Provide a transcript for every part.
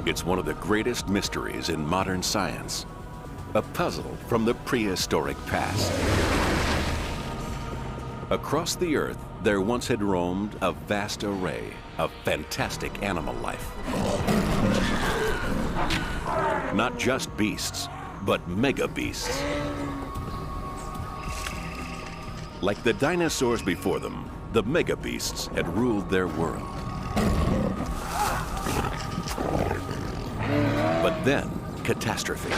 It's one of the greatest mysteries in modern science. A puzzle from the prehistoric past. Across the Earth, there once had roamed a vast array of fantastic animal life. Not just beasts, but mega beasts. Like the dinosaurs before them, the mega beasts had ruled their world. But then, catastrophe.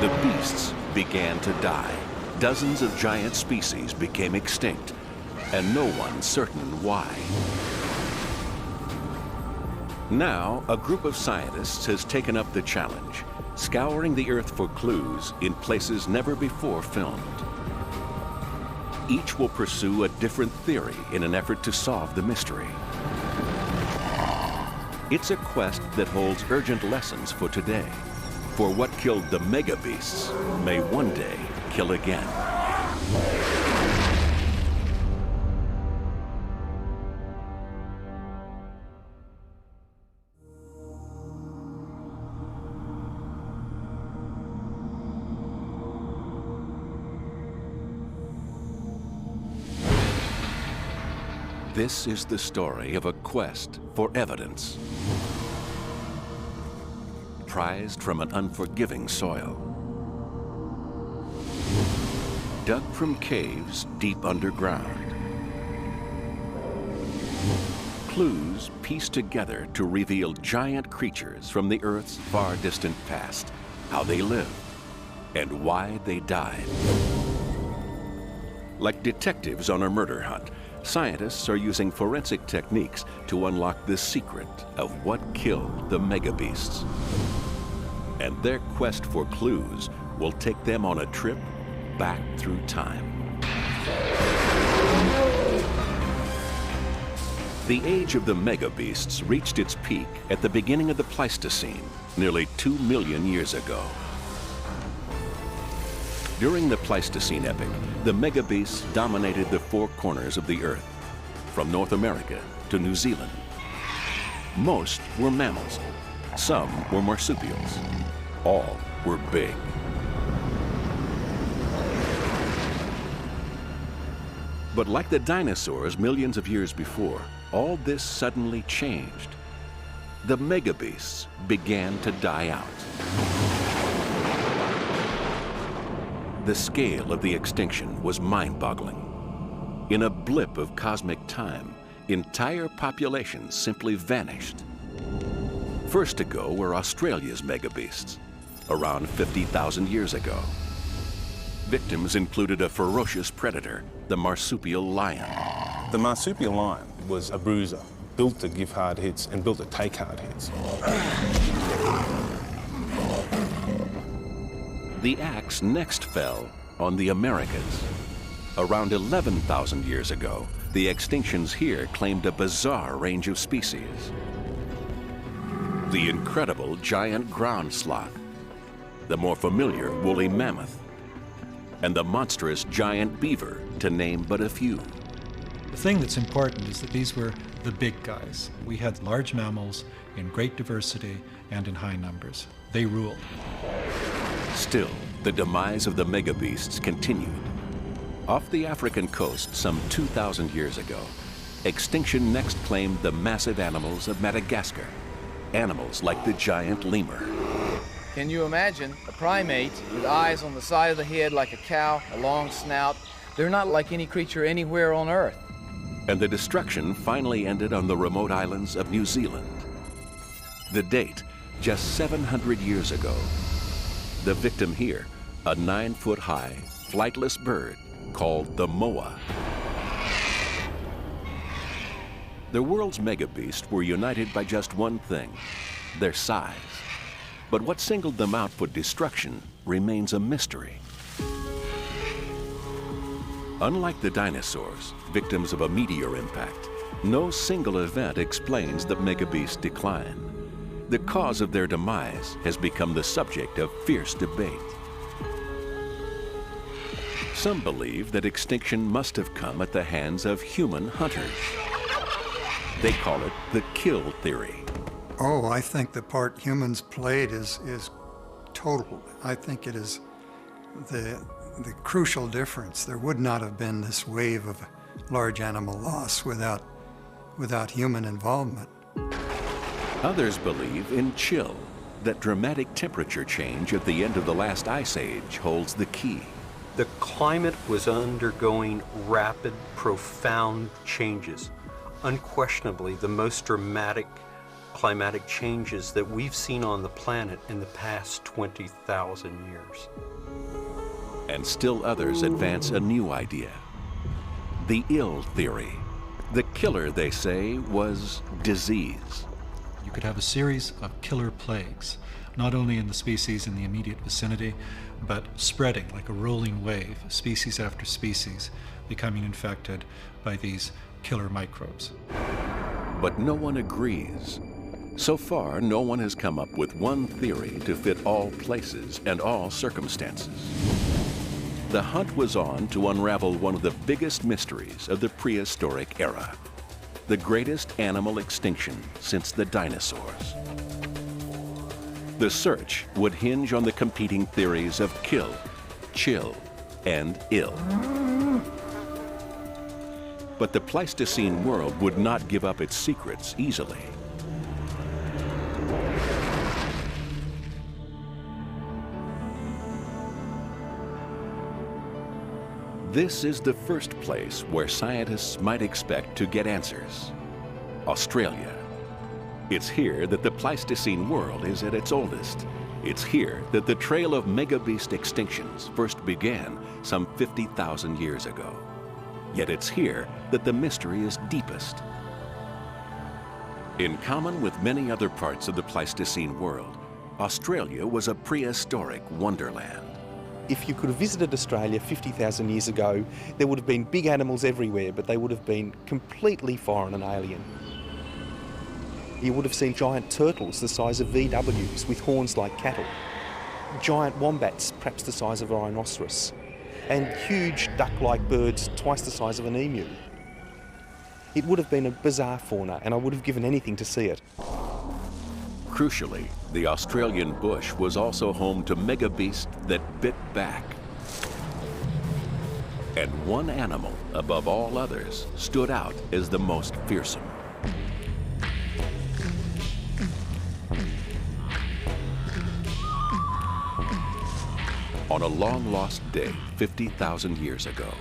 The beasts began to die. Dozens of giant species became extinct, and no one's certain why. Now, a group of scientists has taken up the challenge, scouring the Earth for clues in places never before filmed. Each will pursue a different theory in an effort to solve the mystery. It's a quest that holds urgent lessons for today. For what killed the mega beasts may one day kill again. This is the story of a quest for evidence. Prized from an unforgiving soil. Dug from caves deep underground. Clues pieced together to reveal giant creatures from the Earth's far distant past, how they lived, and why they died. Like detectives on a murder hunt, scientists are using forensic techniques to unlock the secret of what killed the megabeasts. And their quest for clues will take them on a trip back through time. The age of the megabeasts reached its peak at the beginning of the Pleistocene, nearly 2 million years ago. During the Pleistocene epoch, the megabeasts dominated the four corners of the Earth, from North America to New Zealand. Most were mammals, some were marsupials, all were big. But like the dinosaurs millions of years before, all this suddenly changed. The megabeasts began to die out. The scale of the extinction was mind-boggling. In a blip of cosmic time, entire populations simply vanished. First to go were Australia's megabeasts, around 50,000 years ago. Victims included a ferocious predator, the marsupial lion. The marsupial lion was a bruiser, built to give hard hits and built to take hard hits. The axe next fell on the Americas. Around 11,000 years ago, the extinctions here claimed a bizarre range of species. The incredible giant ground sloth, the more familiar woolly mammoth, and the monstrous giant beaver, to name but a few. The thing that's important is that these were the big guys. We had large mammals in great diversity and in high numbers. They ruled. Still, the demise of the megabeasts continued. Off the African coast some 2,000 years ago, extinction next claimed the massive animals of Madagascar, animals like the giant lemur. Can you imagine a primate with eyes on the side of the head like a cow, a long snout? They're not like any creature anywhere on Earth. And the destruction finally ended on the remote islands of New Zealand. The date, just 700 years ago. The victim here, a 9-foot-high, flightless bird called the moa. The world's megabeasts were united by just one thing, their size. But what singled them out for destruction remains a mystery. Unlike the dinosaurs, victims of a meteor impact, no single event explains the megabeast decline. The cause of their demise has become the subject of fierce debate. Some believe that extinction must have come at the hands of human hunters. They call it the kill theory. Oh, I think the part humans played is total. I think it is the crucial difference. There would not have been this wave of large animal loss without human involvement. Others believe in chill, that dramatic temperature change at the end of the last ice age holds the key. The climate was undergoing rapid, profound changes. Unquestionably, the most dramatic climatic changes that we've seen on the planet in the past 20,000 years. And still others advance a new idea. The ill theory. The killer, they say, was disease. You could have a series of killer plagues, not only in the species in the immediate vicinity, but spreading like a rolling wave, species after species, becoming infected by these killer microbes. But no one agrees. So far, no one has come up with one theory to fit all places and all circumstances. The hunt was on to unravel one of the biggest mysteries of the prehistoric era, the greatest animal extinction since the dinosaurs. The search would hinge on the competing theories of kill, chill, and ill. But the Pleistocene world would not give up its secrets easily. This is the first place where scientists might expect to get answers: Australia. It's here that the Pleistocene world is at its oldest. It's here that the trail of megabeast extinctions first began some 50,000 years ago. Yet it's here that the mystery is deepest. In common with many other parts of the Pleistocene world, Australia was a prehistoric wonderland. If you could have visited Australia 50,000 years ago, there would have been big animals everywhere, but they would have been completely foreign and alien. You would have seen giant turtles the size of VWs with horns like cattle, giant wombats perhaps the size of a rhinoceros, and huge duck-like birds twice the size of an emu. It would have been a bizarre fauna, and I would have given anything to see it. Crucially, the Australian bush was also home to megabeasts that bit back. And one animal, above all others, stood out as the most fearsome. On a long-lost day 50,000 years ago,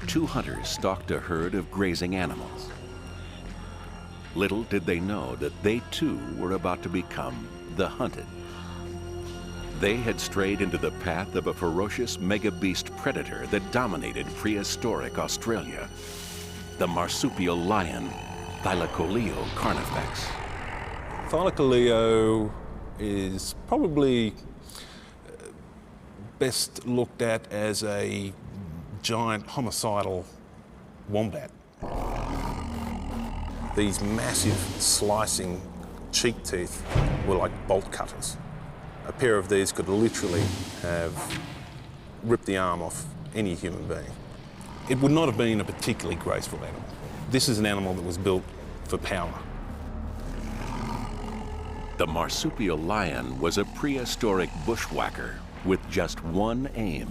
two hunters stalked a herd of grazing animals. Little did they know that they too were about to become the hunted. They had strayed into the path of a ferocious megabeast predator that dominated prehistoric Australia, the marsupial lion, Thylacoleo carnifex. Thylacoleo is probably best looked at as a giant homicidal wombat. These massive slicing cheek teeth were like bolt cutters. A pair of these could literally have ripped the arm off any human being. It would not have been a particularly graceful animal. This is an animal that was built for power. The marsupial lion was a prehistoric bushwhacker with just one aim: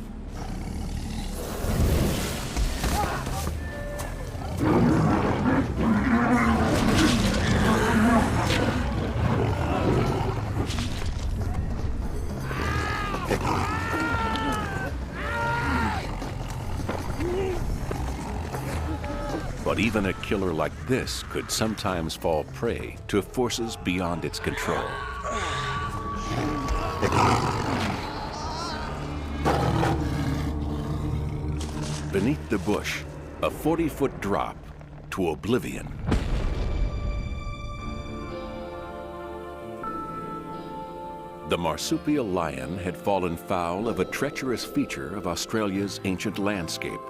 but even a killer like this could sometimes fall prey to forces beyond its control. Beneath the bush, a 40-foot drop to oblivion. The marsupial lion had fallen foul of a treacherous feature of Australia's ancient landscape,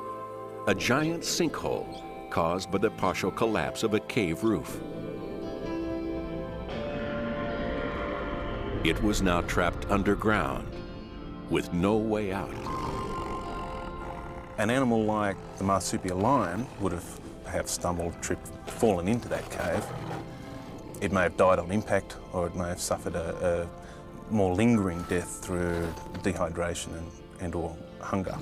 a giant sinkhole caused by the partial collapse of a cave roof. It was now trapped underground with no way out. An animal like the marsupial lion would have perhaps stumbled, tripped, fallen into that cave. It may have died on impact, or it may have suffered a more lingering death through dehydration and or hunger.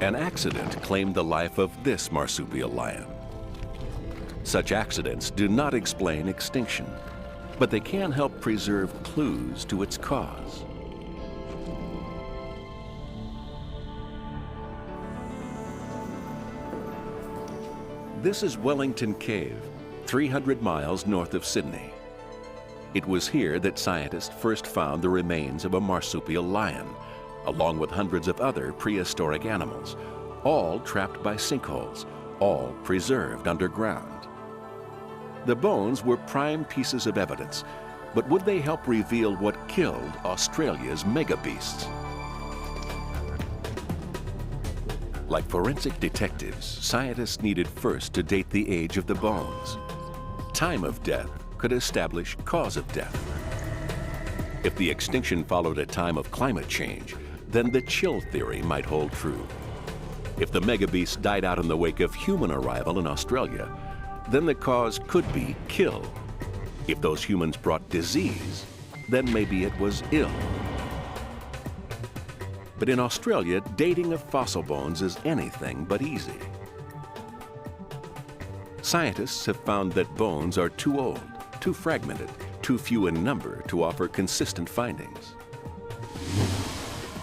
An accident claimed the life of this marsupial lion. Such accidents do not explain extinction, but they can help preserve clues to its cause. This is Wellington Cave, 300 miles north of Sydney. It was here that scientists first found the remains of a marsupial lion, along with hundreds of other prehistoric animals, all trapped by sinkholes, all preserved underground. The bones were prime pieces of evidence, but would they help reveal what killed Australia's megabeasts? Like forensic detectives, scientists needed first to date the age of the bones. Time of death could establish cause of death. If the extinction followed a time of climate change, then the chill theory might hold true. If the megabeasts died out in the wake of human arrival in Australia, then the cause could be kill. If those humans brought disease, then maybe it was ill. But in Australia, dating of fossil bones is anything but easy. Scientists have found that bones are too old, too fragmented, too few in number to offer consistent findings.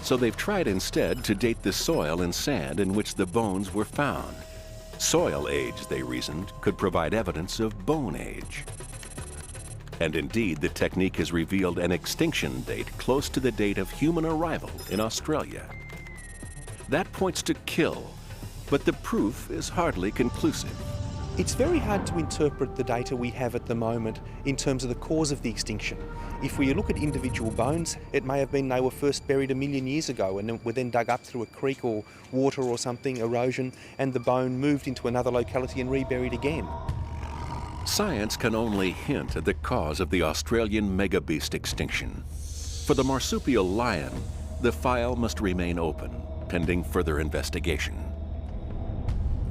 So they've tried instead to date the soil and sand in which the bones were found. Soil age, they reasoned, could provide evidence of bone age. And indeed, the technique has revealed an extinction date close to the date of human arrival in Australia. That points to kill, but the proof is hardly conclusive. It's very hard to interpret the data we have at the moment in terms of the cause of the extinction. If we look at individual bones, it may have been they were first buried 1 million years ago and were then dug up through a creek or water or something, erosion, and the bone moved into another locality and reburied again. Science can only hint at the cause of the Australian megabeast extinction. For the marsupial lion, the file must remain open, pending further investigation.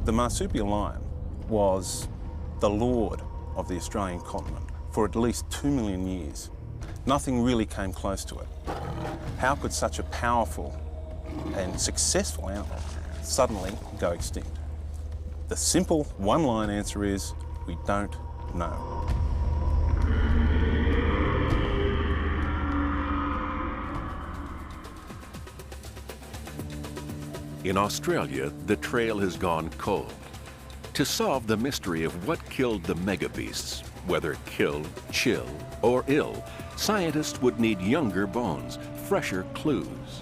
The marsupial lion was the lord of the Australian continent for at least 2 million years. Nothing really came close to it. How could such a powerful and successful animal suddenly go extinct? The simple one-line answer is, we don't know. In Australia, the trail has gone cold. To solve the mystery of what killed the megabeasts, whether kill, chill, or ill, scientists would need younger bones, fresher clues.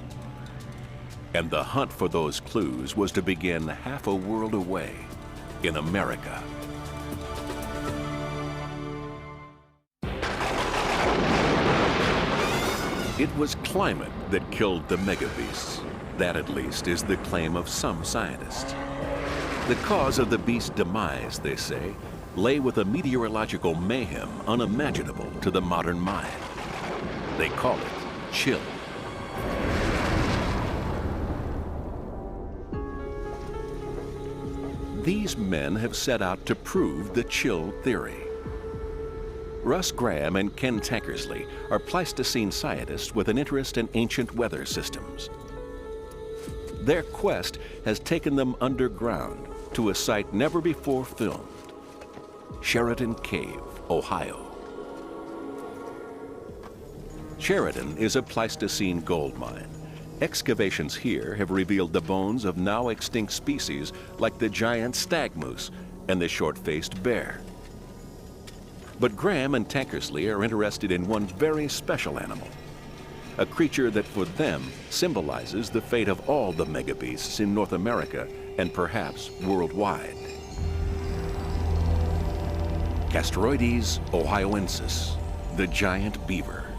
And the hunt for those clues was to begin half a world away, in America. It was climate that killed the megabeasts. That, at least, is the claim of some scientists. The cause of the beast's demise, they say, lay with a meteorological mayhem unimaginable to the modern mind. They call it chill. These men have set out to prove the chill theory. Russ Graham and Ken Tankersley are Pleistocene scientists with an interest in ancient weather systems. Their quest has taken them underground to a site never before filmed, Sheridan Cave, Ohio. Sheridan is a Pleistocene gold mine. Excavations here have revealed the bones of now extinct species like the giant stag moose and the short-faced bear. But Graham and Tankersley are interested in one very special animal, a creature that for them symbolizes the fate of all the megabeasts in North America and perhaps worldwide. Castroides ohioensis, the giant beaver.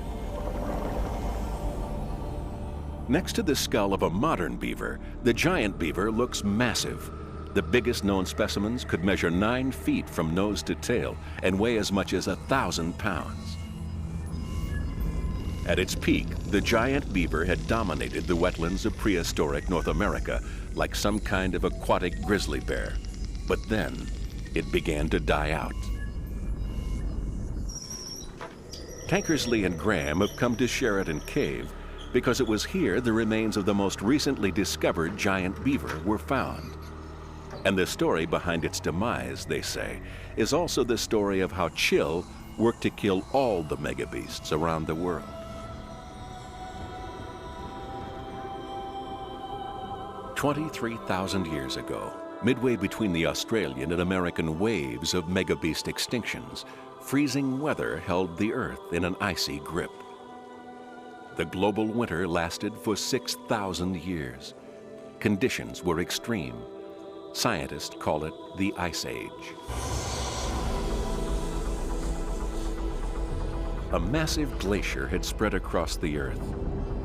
Next to the skull of a modern beaver, the giant beaver looks massive. The biggest known specimens could measure 9 feet from nose to tail and weigh as much as 1,000 pounds. At its peak, the giant beaver had dominated the wetlands of prehistoric North America like some kind of aquatic grizzly bear. But then it began to die out. Tankersley and Graham have come to Sheridan Cave because it was here the remains of the most recently discovered giant beaver were found. And the story behind its demise, they say, is also the story of how Chill worked to kill all the megabeasts around the world. "23,000 years ago, midway between the Australian and American waves of megabeast extinctions, freezing weather held the Earth in an icy grip. The global winter lasted for 6,000 years. Conditions were extreme. Scientists call it the Ice Age. A massive glacier had spread across the Earth.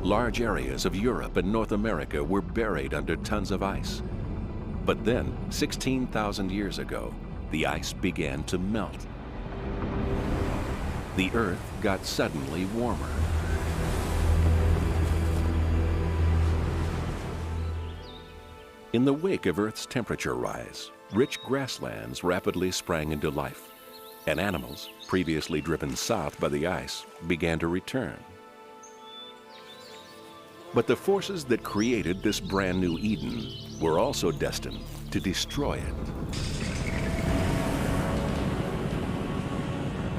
Large areas of Europe and North America were buried under tons of ice. But then, 16,000 years ago, the ice began to melt. The Earth got suddenly warmer. In the wake of Earth's temperature rise, rich grasslands rapidly sprang into life, and animals, previously driven south by the ice, began to return. But the forces that created this brand new Eden were also destined to destroy it.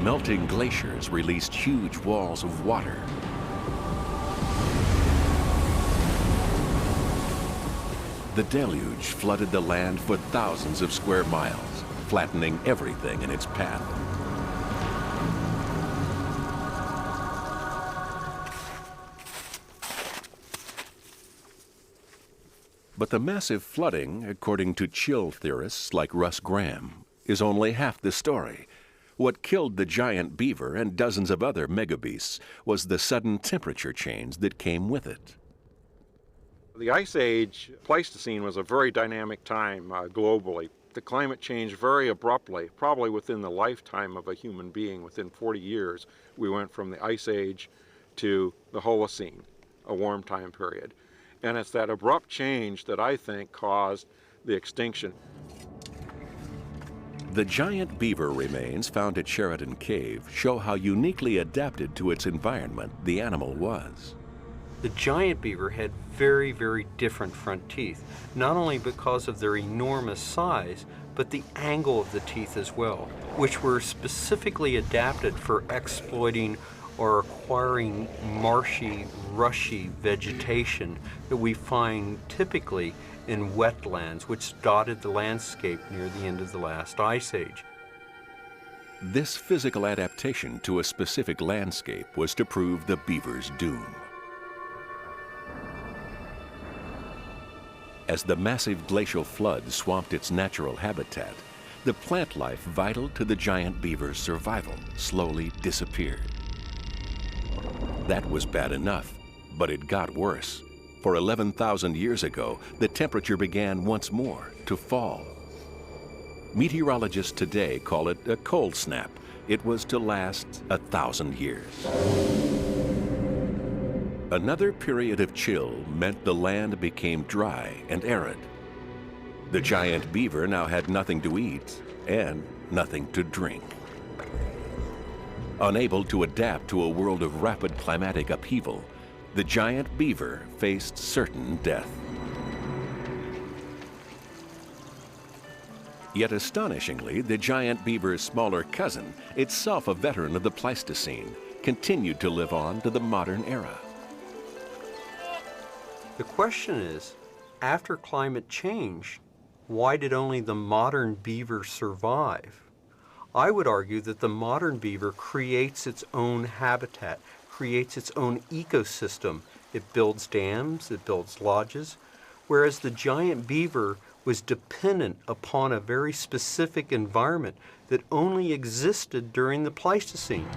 Melting glaciers released huge walls of water. The deluge flooded the land for thousands of square miles, flattening everything in its path. But the massive flooding, according to chill theorists like Russ Graham, is only half the story. What killed the giant beaver and dozens of other megabeasts was the sudden temperature change that came with it. The Ice Age, Pleistocene, was a very dynamic time globally. The climate changed very abruptly, probably within the lifetime of a human being. Within 40 years, we went from the Ice Age to the Holocene, a warm time period. And it's that abrupt change that I think caused the extinction. The giant beaver remains found at Sheridan Cave show how uniquely adapted to its environment the animal was. The giant beaver had very, very different front teeth, not only because of their enormous size, but the angle of the teeth as well, which were specifically adapted for exploiting or acquiring marshy, rushy vegetation that we find typically in wetlands, which dotted the landscape near the end of the last ice age. This physical adaptation to a specific landscape was to prove the beaver's doom. As the massive glacial flood swamped its natural habitat, the plant life vital to the giant beaver's survival slowly disappeared. That was bad enough, but it got worse. For 11,000 years ago, the temperature began once more to fall. Meteorologists today call it a cold snap. It was to last 1,000 years. Another period of chill meant the land became dry and arid. The giant beaver now had nothing to eat and nothing to drink. Unable to adapt to a world of rapid climatic upheaval, the giant beaver faced certain death. Yet astonishingly, the giant beaver's smaller cousin, itself a veteran of the Pleistocene, continued to live on to the modern era. The question is, after climate change, why did only the modern beaver survive? I would argue that the modern beaver creates its own habitat, creates its own ecosystem. It builds dams, it builds lodges, whereas the giant beaver was dependent upon a very specific environment that only existed during the Pleistocene.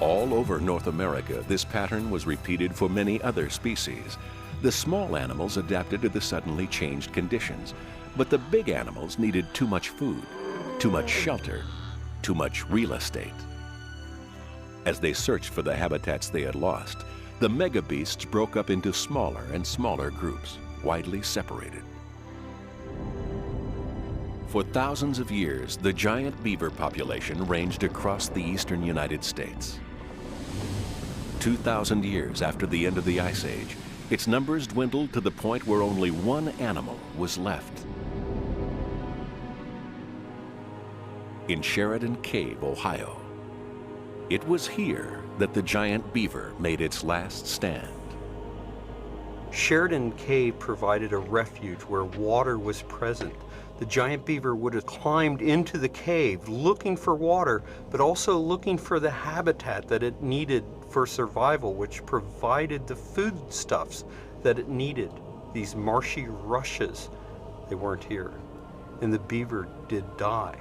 All over North America, this pattern was repeated for many other species. The small animals adapted to the suddenly changed conditions, but the big animals needed too much food, too much shelter, too much real estate. As they searched for the habitats they had lost, the megabeasts broke up into smaller and smaller groups, widely separated. For thousands of years, the giant beaver population ranged across the eastern United States. 2,000 years after the end of the Ice Age, its numbers dwindled to the point where only one animal was left. In Sheridan Cave, Ohio. It was here that the giant beaver made its last stand. Sheridan Cave provided a refuge where water was present. The giant beaver would have climbed into the cave looking for water, but also looking for the habitat that it needed for survival, which provided the foodstuffs that it needed. These marshy rushes, they weren't here. And the beaver did die.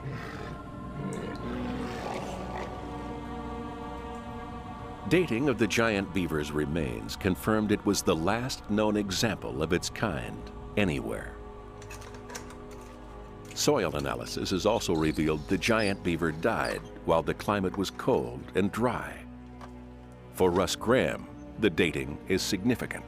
Dating of the giant beaver's remains confirmed it was the last known example of its kind anywhere. Soil analysis has also revealed the giant beaver died while the climate was cold and dry. For Russ Graham, the dating is significant.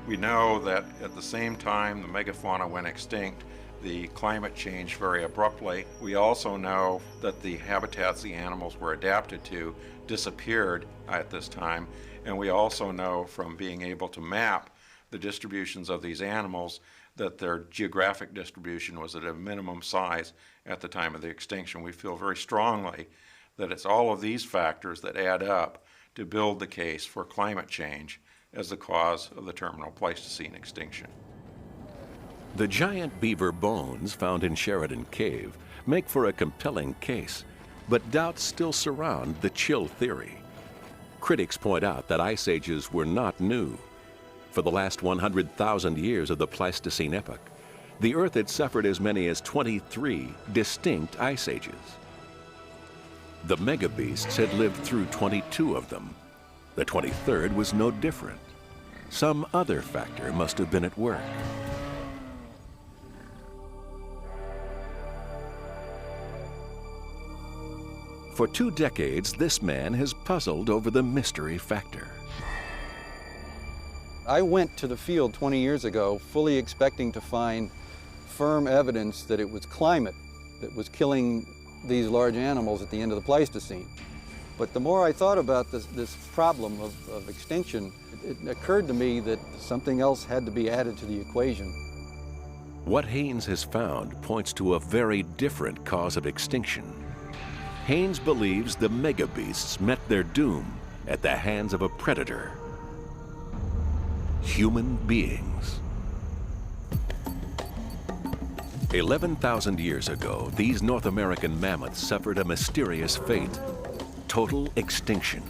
We know that at the same time the megafauna went extinct, the climate changed very abruptly. We also know that the habitats the animals were adapted to disappeared at this time, and we also know from being able to map the distributions of these animals that their geographic distribution was at a minimum size at the time of the extinction. We feel very strongly that it's all of these factors that add up to build the case for climate change as the cause of the terminal Pleistocene extinction. The giant beaver bones found in Sheridan Cave make for a compelling case, but doubts still surround the chill theory. Critics point out that ice ages were not new. For the last 100,000 years of the Pleistocene epoch, the Earth had suffered as many as 23 distinct ice ages. The megabeasts had lived through 22 of them. The 23rd was no different. Some other factor must have been at work. For 2 decades, this man has puzzled over the mystery factor. I went to the field 20 years ago fully expecting to find firm evidence that it was climate that was killing these large animals at the end of the Pleistocene. But the more I thought about this problem of extinction, it occurred to me that something else had to be added to the equation. What Haynes has found points to a very different cause of extinction. Haynes believes the megabeasts met their doom at the hands of a predator. Human beings. 11,000 years ago, these North American mammoths suffered a mysterious fate: total extinction.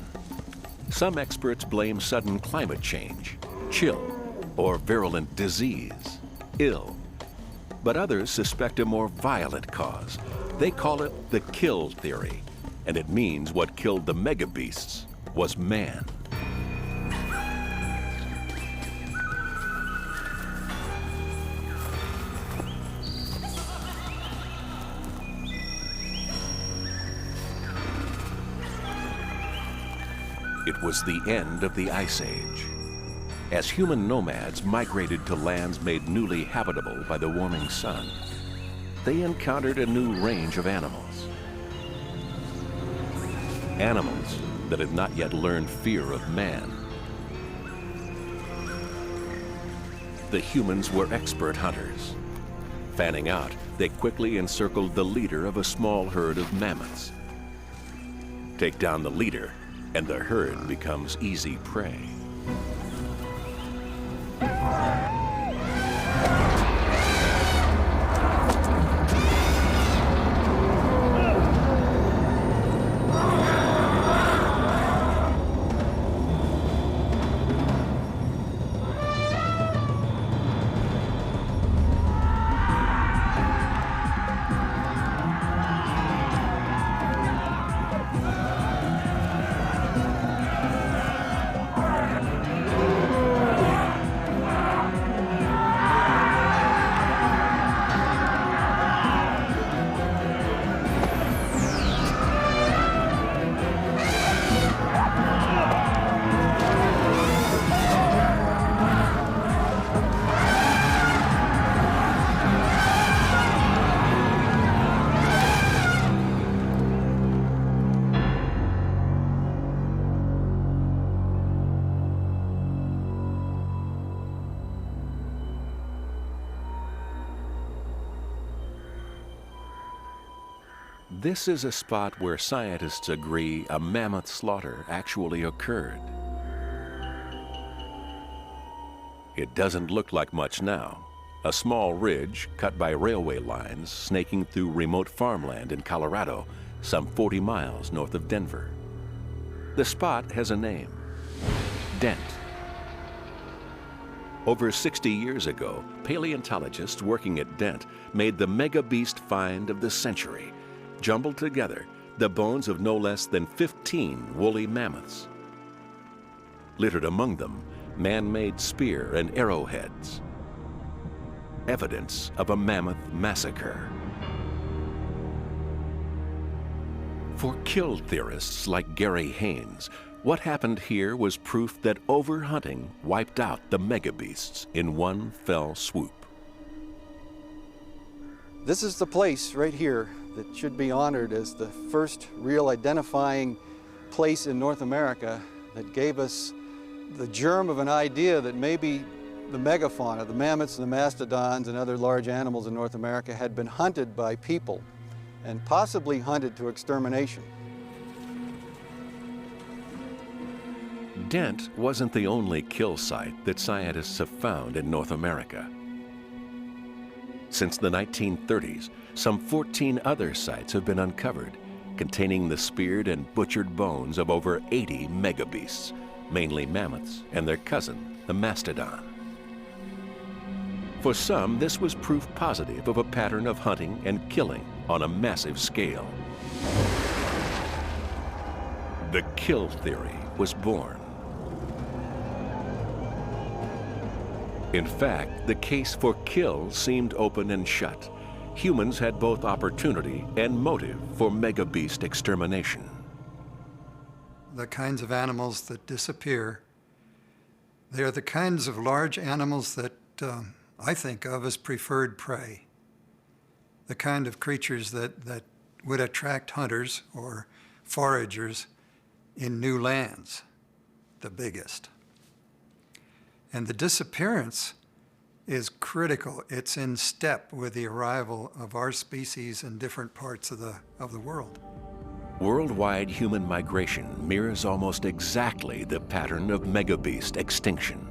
Some experts blame sudden climate change, chill, or virulent disease, ill. But others suspect a more violent cause. They call it the kill theory, and it means what killed the megabeasts was man. It was the end of the Ice Age. As human nomads migrated to lands made newly habitable by the warming sun, they encountered a new range of animals. Animals that had not yet learned fear of man. The humans were expert hunters. Fanning out, they quickly encircled the leader of a small herd of mammoths. Take down the leader, and the herd becomes easy prey. This is a spot where scientists agree a mammoth slaughter actually occurred. It doesn't look like much now. A small ridge cut by railway lines snaking through remote farmland in Colorado, some 40 miles north of Denver. The spot has a name, Dent. Over 60 years ago, paleontologists working at Dent made the mega beast find of the century, jumbled together the bones of no less than 15 woolly mammoths. Littered among them, man-made spear and arrowheads. Evidence of a mammoth massacre. For kill theorists like Gary Haynes, what happened here was proof that overhunting wiped out the megabeasts in one fell swoop. This is the place right here that should be honored as the first real identifying place in North America that gave us the germ of an idea that maybe the megafauna, the mammoths and the mastodons and other large animals in North America had been hunted by people and possibly hunted to extermination. Dent wasn't the only kill site that scientists have found in North America. Since the 1930s, some 14 other sites have been uncovered, containing the speared and butchered bones of over 80 megabeasts, mainly mammoths and their cousin, the mastodon. For some, this was proof positive of a pattern of hunting and killing on a massive scale. The kill theory was born. In fact, the case for kill seemed open and shut. Humans had both opportunity and motive for megabeast extermination. The kinds of animals that disappear, they are the kinds of large animals that I think of as preferred prey. The kind of creatures that would attract hunters or foragers in new lands, the biggest. And the disappearance is critical. It's in step with the arrival of our species in different parts of the world. Worldwide human migration mirrors almost exactly the pattern of megabeast extinction.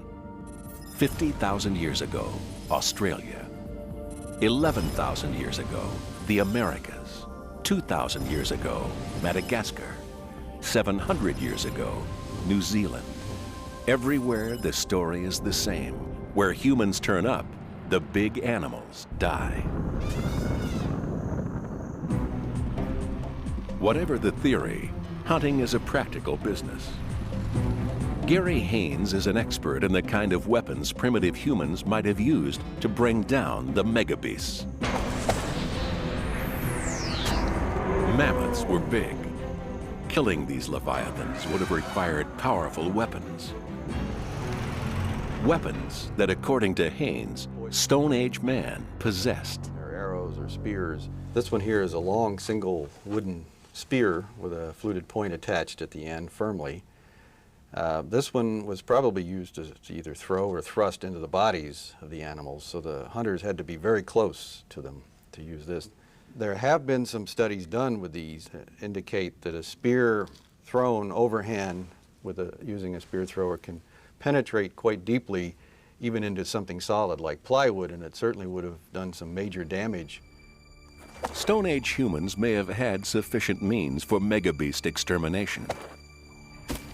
50,000 years ago, Australia. 11,000 years ago, the Americas. 2,000 years ago, Madagascar. 700 years ago, New Zealand. Everywhere the story is the same. Where humans turn up, the big animals die. Whatever the theory, hunting is a practical business. Gary Haynes is an expert in the kind of weapons primitive humans might have used to bring down the megabeasts. Mammoths were big. Killing these leviathans would have required powerful weapons. Weapons that, according to Haynes, Stone Age man possessed. Or arrows or spears. This one here is a long single wooden spear with a fluted point attached at the end firmly. This one was probably used to either throw or thrust into the bodies of the animals, so the hunters had to be very close to them to use this. There have been some studies done with these that indicate that a spear thrown overhand using a spear thrower can penetrate quite deeply even into something solid like plywood, and it certainly would have done some major damage. Stone Age humans may have had sufficient means for megabeast extermination.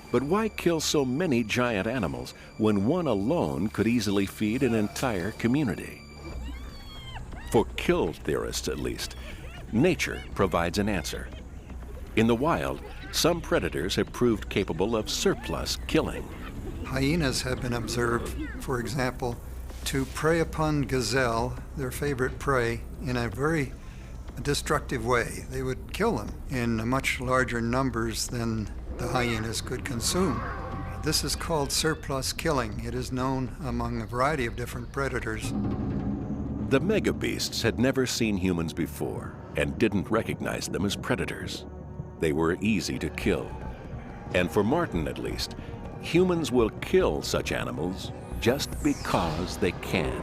But why kill so many giant animals when one alone could easily feed an entire community? For kill theorists, at least, nature provides an answer. In the wild, some predators have proved capable of surplus killing. Hyenas have been observed, for example, to prey upon gazelle, their favorite prey, in a very destructive way. They would kill them in much larger numbers than the hyenas could consume. This is called surplus killing. It is known among a variety of different predators. The megabeasts had never seen humans before and didn't recognize them as predators. They were easy to kill. And for Martin, at least, humans will kill such animals just because they can.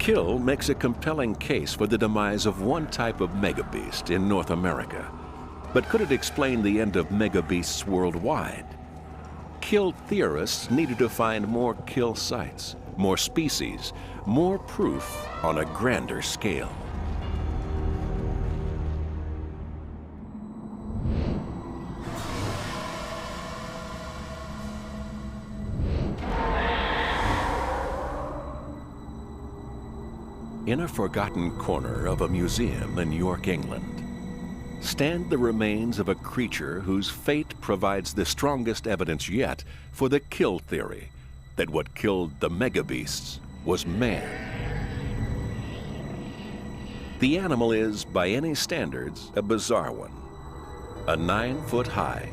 Kill makes a compelling case for the demise of one type of megabeast in North America. But could it explain the end of megabeasts worldwide? Kill theorists needed to find more kill sites, more species, more proof on a grander scale. In a forgotten corner of a museum in York, England, stand the remains of a creature whose fate provides the strongest evidence yet for the kill theory that what killed the megabeasts was man. The animal is, by any standards, a bizarre one. A 9-foot-high,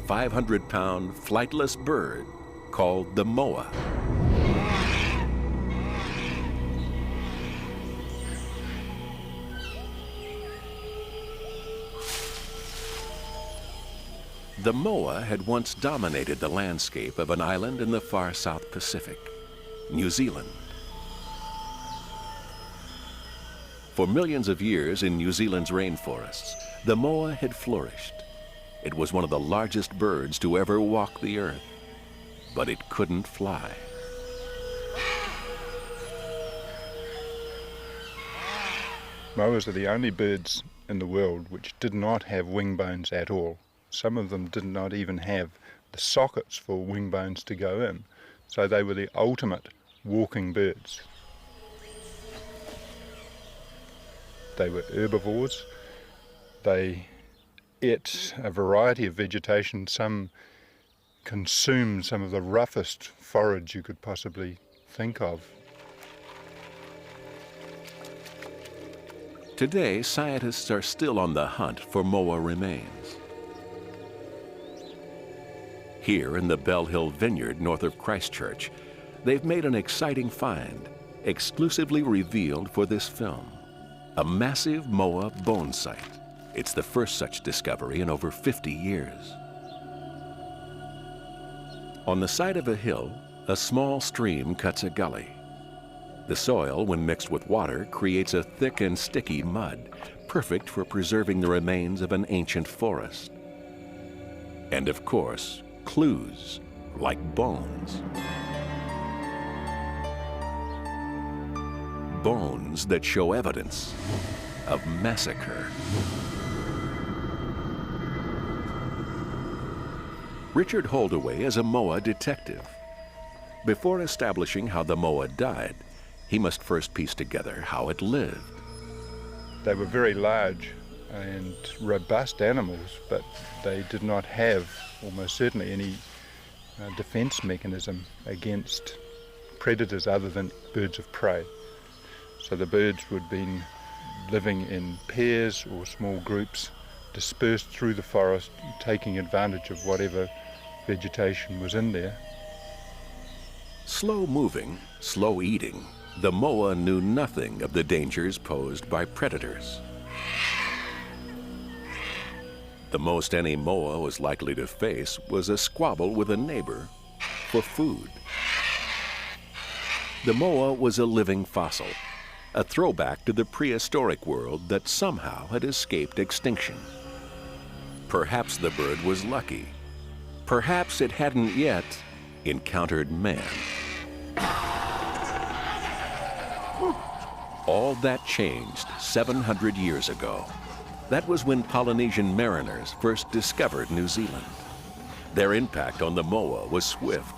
500-pound flightless bird called the moa. The moa had once dominated the landscape of an island in the far South Pacific, New Zealand. For millions of years in New Zealand's rainforests, the moa had flourished. It was one of the largest birds to ever walk the earth, but it couldn't fly. Moas are the only birds in the world which did not have wing bones at all. Some of them did not even have the sockets for wing bones to go in, so they were the ultimate walking birds. They were herbivores. They ate a variety of vegetation. Some consumed some of the roughest forage you could possibly think of. Today, scientists are still on the hunt for moa remains. Here in the Bell Hill Vineyard north of Christchurch, they've made an exciting find, exclusively revealed for this film. A massive moa bone site. It's the first such discovery in over 50 years. On the side of a hill, a small stream cuts a gully. The soil, when mixed with water, creates a thick and sticky mud, perfect for preserving the remains of an ancient forest. And of course, clues, like bones. Bones that show evidence of massacre. Richard Holdaway is a moa detective. Before establishing how the moa died, he must first piece together how it lived. They were very large and robust animals, but they did not have almost certainly any defense mechanism against predators other than birds of prey. So the birds would have been living in pairs or small groups, dispersed through the forest, taking advantage of whatever vegetation was in there. Slow moving, slow eating, the moa knew nothing of the dangers posed by predators. The most any moa was likely to face was a squabble with a neighbor for food. The moa was a living fossil, a throwback to the prehistoric world that somehow had escaped extinction. Perhaps the bird was lucky. Perhaps it hadn't yet encountered man. All that changed 700 years ago. That was when Polynesian mariners first discovered New Zealand. Their impact on the moa was swift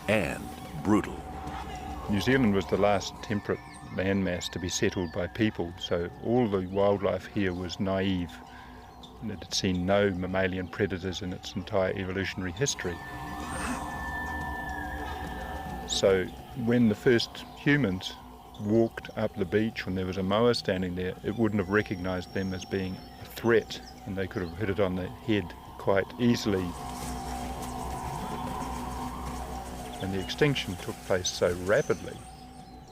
and brutal. New Zealand was the last temperate landmass to be settled by people, so all the wildlife here was naive, and it had seen no mammalian predators in its entire evolutionary history. So when the first humans walked up the beach when there was a moa standing there, it wouldn't have recognised them as being a threat, and they could have hit it on the head quite easily. And the extinction took place so rapidly,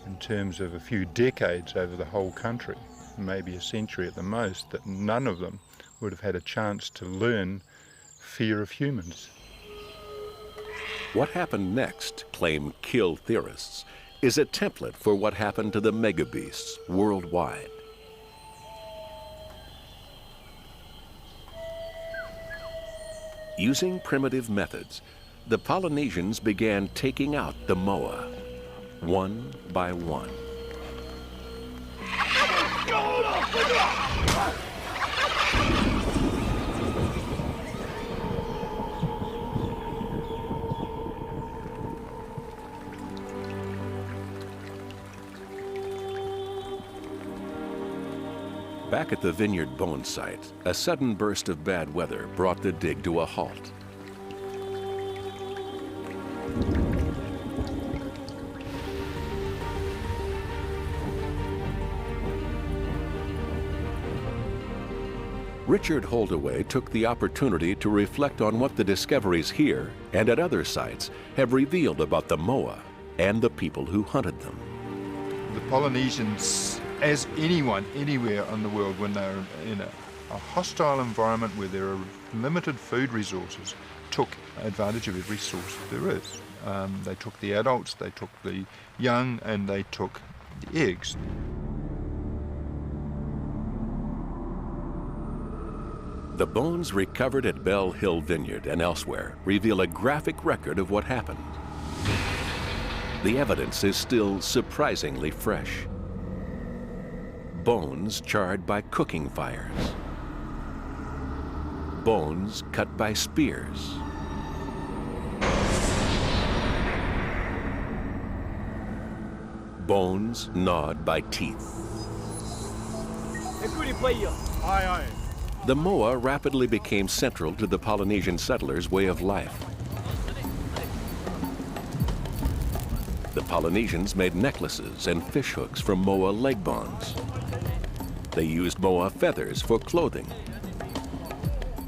in terms of a few decades over the whole country, maybe a century at the most, that none of them would have had a chance to learn fear of humans. What happened next, claim kill theorists, is a template for what happened to the megabeasts worldwide. Using primitive methods, the Polynesians began taking out the moa, one by one. Back at the Vineyard Bone site, a sudden burst of bad weather brought the dig to a halt. Richard Holdaway took the opportunity to reflect on what the discoveries here and at other sites have revealed about the moa and the people who hunted them. The Polynesians, as anyone anywhere in the world, when they're in a hostile environment where there are limited food resources, took advantage of every source there is. They took the adults, they took the young, and they took the eggs. The bones recovered at Bell Hill Vineyard and elsewhere reveal a graphic record of what happened. The evidence is still surprisingly fresh. Bones charred by cooking fires. Bones cut by spears. Bones gnawed by teeth. The moa rapidly became central to the Polynesian settlers' way of life. The Polynesians made necklaces and fish hooks from moa leg bones. They used moa feathers for clothing.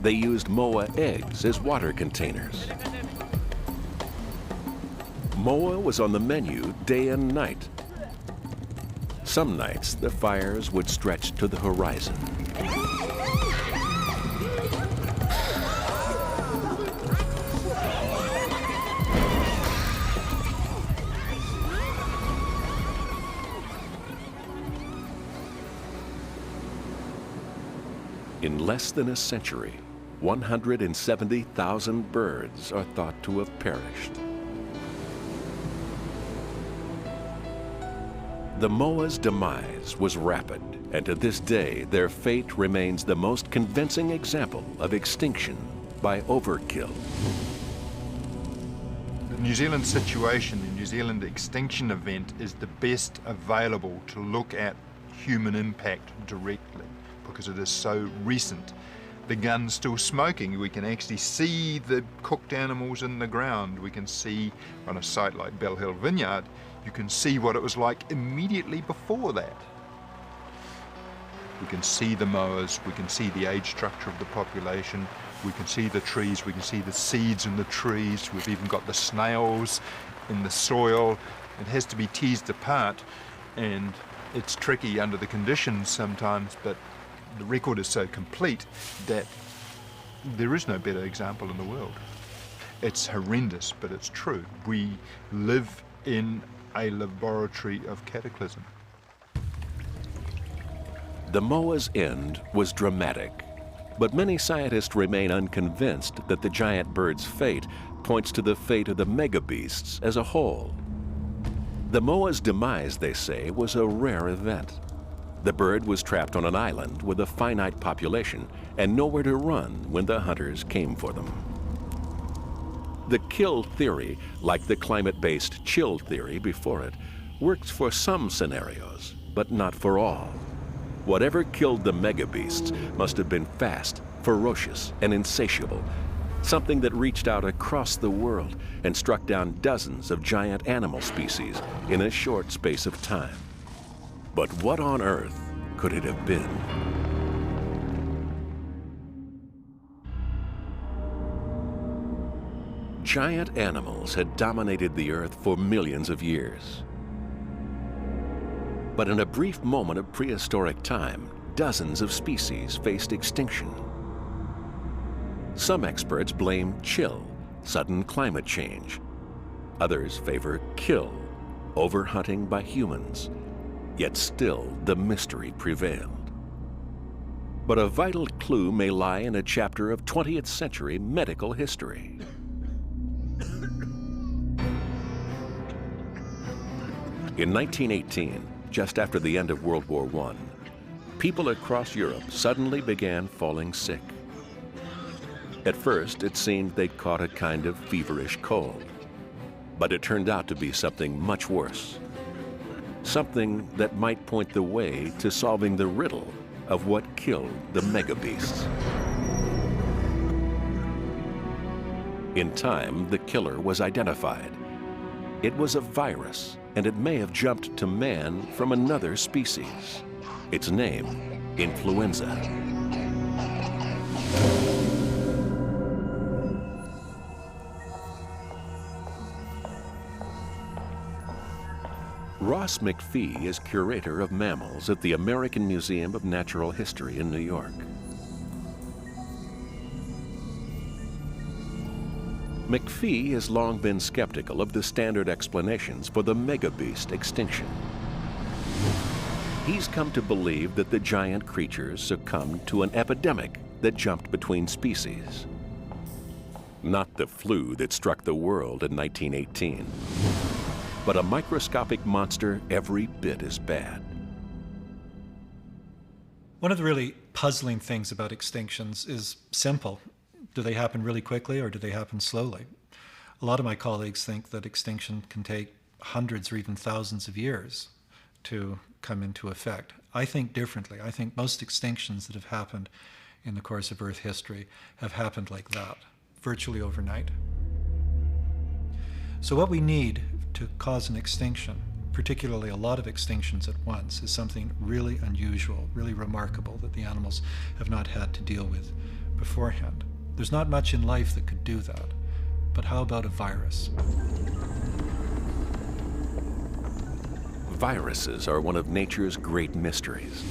They used moa eggs as water containers. Moa was on the menu day and night. Some nights, the fires would stretch to the horizon. In less than a century, 170,000 birds are thought to have perished. The moa's demise was rapid, and to this day, their fate remains the most convincing example of extinction by overkill. The New Zealand situation, the New Zealand extinction event, is the best available to look at human impact directly, because it is so recent. The gun's still smoking. We can actually see the cooked animals in the ground. We can see on a site like Bell Hill Vineyard, you can see what it was like immediately before that. We can see the moas, we can see the age structure of the population, we can see the trees, we can see the seeds in the trees, we've even got the snails in the soil. It has to be teased apart, and it's tricky under the conditions sometimes, but the record is so complete that there is no better example in the world. It's horrendous, but it's true. We live in a laboratory of cataclysm. The moa's end was dramatic, but many scientists remain unconvinced that the giant bird's fate points to the fate of the megabeasts as a whole. The moa's demise, they say, was a rare event. The bird was trapped on an island with a finite population and nowhere to run when the hunters came for them. The kill theory, like the climate-based chill theory before it, works for some scenarios, but not for all. Whatever killed the megabeasts must have been fast, ferocious, and insatiable, something that reached out across the world and struck down dozens of giant animal species in a short space of time. But what on earth could it have been? Giant animals had dominated the earth for millions of years. But in a brief moment of prehistoric time, dozens of species faced extinction. Some experts blame chill, sudden climate change. Others favor kill, overhunting by humans, yet still the mystery prevailed. But a vital clue may lie in a chapter of 20th century medical history. In 1918, just after the end of World War I, people across Europe suddenly began falling sick. At first, it seemed they'd caught a kind of feverish cold, but it turned out to be something much worse. Something that might point the way to solving the riddle of what killed the megabeasts. In time, the killer was identified. It was a virus, and it may have jumped to man from another species. Its name, influenza. Ross McPhee is curator of mammals at the American Museum of Natural History in New York. McPhee has long been skeptical of the standard explanations for the megabeast extinction. He's come to believe that the giant creatures succumbed to an epidemic that jumped between species. Not the flu that struck the world in 1918, but a microscopic monster every bit as bad. One of the really puzzling things about extinctions is simple. Do they happen really quickly or do they happen slowly? A lot of my colleagues think that extinction can take hundreds or even thousands of years to come into effect. I think differently. I think most extinctions that have happened in the course of Earth history have happened like that, virtually overnight. So what we need to cause an extinction, particularly a lot of extinctions at once, is something really unusual, really remarkable that the animals have not had to deal with beforehand. There's not much in life that could do that, but how about a virus? Viruses are one of nature's great mysteries.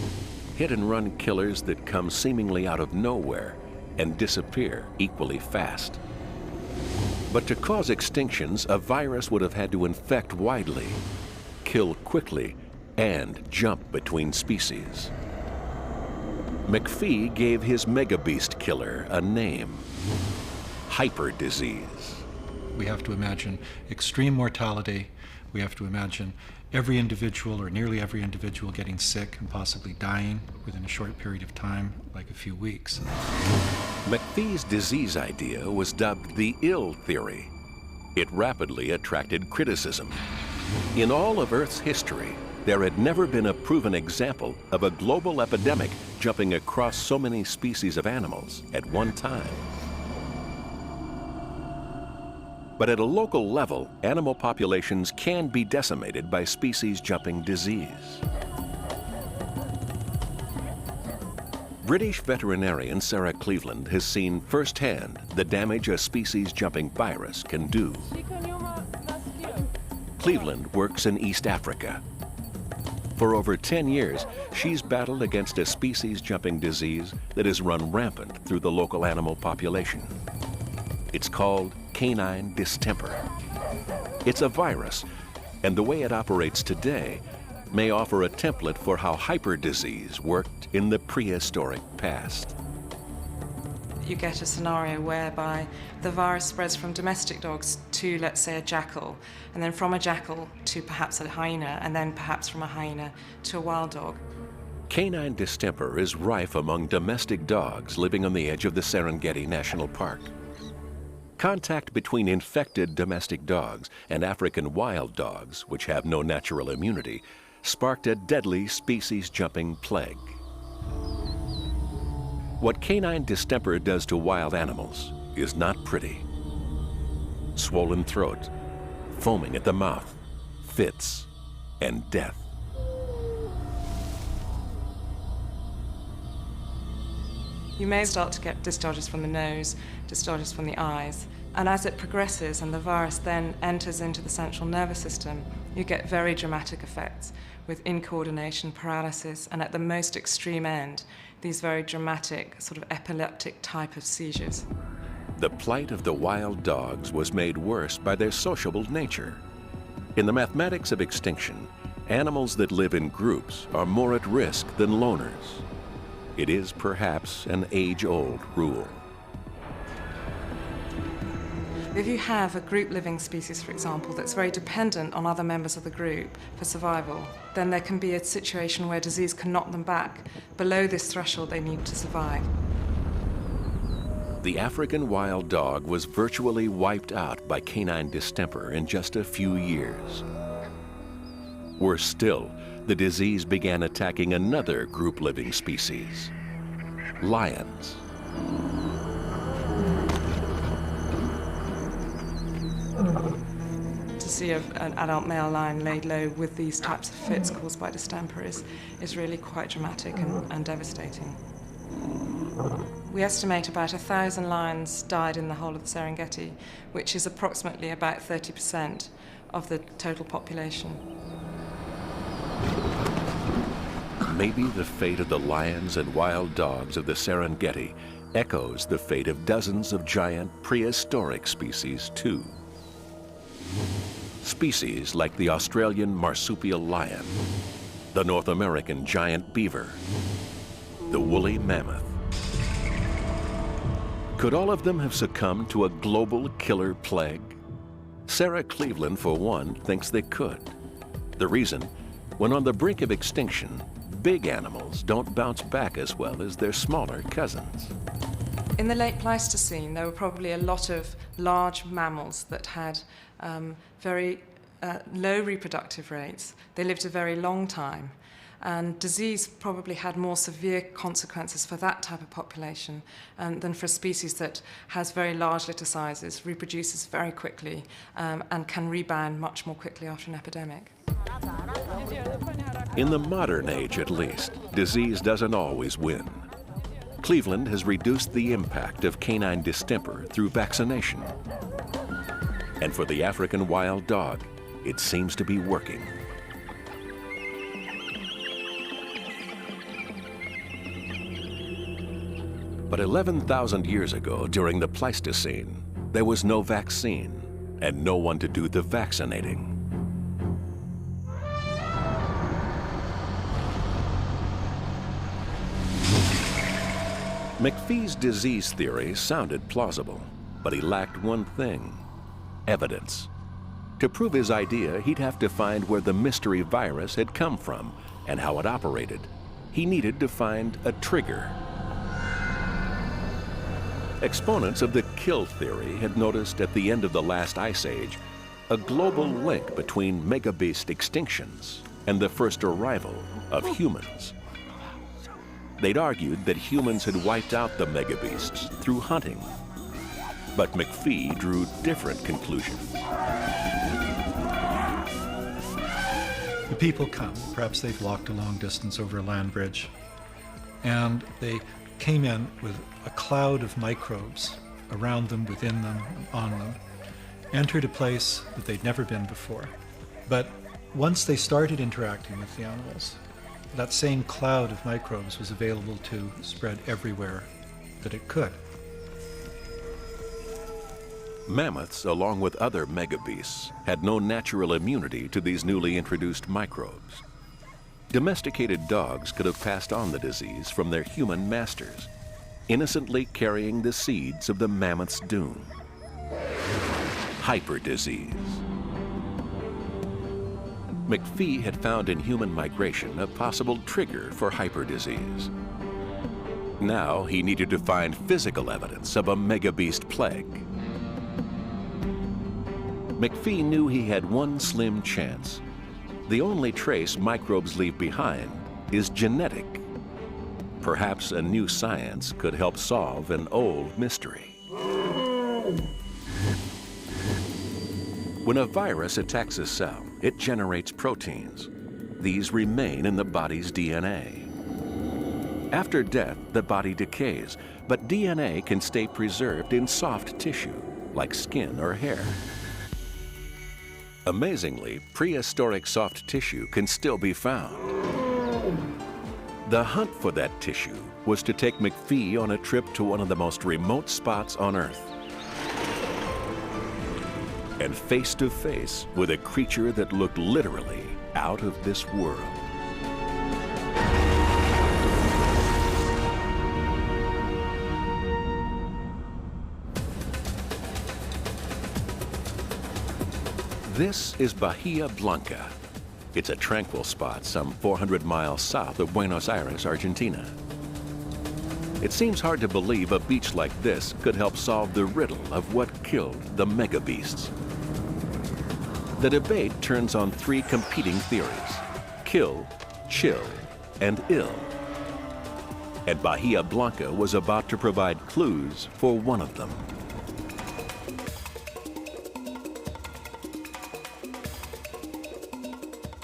Hit-and-run killers that come seemingly out of nowhere and disappear equally fast. But to cause extinctions, a virus would have had to infect widely, kill quickly, and jump between species. McPhee gave his megabeast killer a name: hyper disease. We have to imagine extreme mortality. We have to imagine every individual or nearly every individual getting sick and possibly dying within a short period of time, like a few weeks. McPhee's disease idea was dubbed the ill theory. It rapidly attracted criticism. In all of Earth's history, there had never been a proven example of a global epidemic jumping across so many species of animals at one time. But at a local level, animal populations can be decimated by species-jumping disease. British veterinarian Sarah Cleveland has seen firsthand the damage a species-jumping virus can do. Cleveland works in East Africa. For over 10 years, she's battled against a species-jumping disease that has run rampant through the local animal population. It's called canine distemper. It's a virus, and the way it operates today may offer a template for how hyper disease worked in the prehistoric past. You get a scenario whereby the virus spreads from domestic dogs to, let's say, a jackal, and then from a jackal to perhaps a hyena, and then perhaps from a hyena to a wild dog. Canine distemper is rife among domestic dogs living on the edge of the Serengeti National Park. Contact between infected domestic dogs and African wild dogs, which have no natural immunity, sparked a deadly species-jumping plague. What canine distemper does to wild animals is not pretty. Swollen throat, foaming at the mouth, fits, and death. You may start to get discharges from the nose, discharges from the eyes, and as it progresses and the virus then enters into the central nervous system, you get very dramatic effects with incoordination, paralysis, and at the most extreme end, these very dramatic, sort of epileptic type of seizures. The plight of the wild dogs was made worse by their sociable nature. In the mathematics of extinction, animals that live in groups are more at risk than loners. It is perhaps an age-old rule. If you have a group living species, for example, that's very dependent on other members of the group for survival, then there can be a situation where disease can knock them back below this threshold they need to survive. The African wild dog was virtually wiped out by canine distemper in just a few years. Worse still, the disease began attacking another group living species, lions. To see an adult male lion laid low with these types of fits caused by distemper is really quite dramatic and devastating. We estimate about 1,000 lions died in the whole of the Serengeti, which is approximately about 30% of the total population. Maybe the fate of the lions and wild dogs of the Serengeti echoes the fate of dozens of giant prehistoric species too. Species like the Australian marsupial lion, the North American giant beaver, the woolly mammoth. Could all of them have succumbed to a global killer plague? Sarah Cleveland, for one, thinks they could. The reason, when on the brink of extinction, big animals don't bounce back as well as their smaller cousins. In the late Pleistocene, there were probably a lot of large mammals that had very low reproductive rates. They lived a very long time. And disease probably had more severe consequences for that type of population than for a species that has very large litter sizes, reproduces very quickly, and can rebound much more quickly after an epidemic. In the modern age, at least, disease doesn't always win. Cleveland has reduced the impact of canine distemper through vaccination. And for the African wild dog, it seems to be working. But 11,000 years ago, during the Pleistocene, there was no vaccine and no one to do the vaccinating. McPhee's disease theory sounded plausible, but he lacked one thing: evidence. To prove his idea, he'd have to find where the mystery virus had come from and how it operated. He needed to find a trigger. Exponents of the kill theory had noticed at the end of the last ice age a global link between megabeast extinctions and the first arrival of humans. They'd argued that humans had wiped out the megabeasts through hunting. But McPhee drew different conclusions. The people come, perhaps they've walked a long distance over a land bridge, and they came in with a cloud of microbes around them, within them, on them, entered a place that they'd never been before. But once they started interacting with the animals, that same cloud of microbes was available to spread everywhere that it could. Mammoths, along with other megabeasts, had no natural immunity to these newly introduced microbes. Domesticated dogs could have passed on the disease from their human masters, innocently carrying the seeds of the mammoth's doom. Hyperdisease. McPhee had found in human migration a possible trigger for hyperdisease. Now he needed to find physical evidence of a megabeast plague. McPhee knew he had one slim chance. The only trace microbes leave behind is genetic. Perhaps a new science could help solve an old mystery. When a virus attacks a cell, it generates proteins. These remain in the body's DNA. After death, the body decays, but DNA can stay preserved in soft tissue, like skin or hair. Amazingly, prehistoric soft tissue can still be found. The hunt for that tissue was to take McPhee on a trip to one of the most remote spots on Earth. and face to face with a creature that looked literally out of this world. This is Bahia Blanca. It's a tranquil spot some 400 miles south of Buenos Aires, Argentina. It seems hard to believe a beach like this could help solve the riddle of what killed the mega beasts. The debate turns on three competing theories: kill, chill, and ill. And Bahia Blanca was about to provide clues for one of them.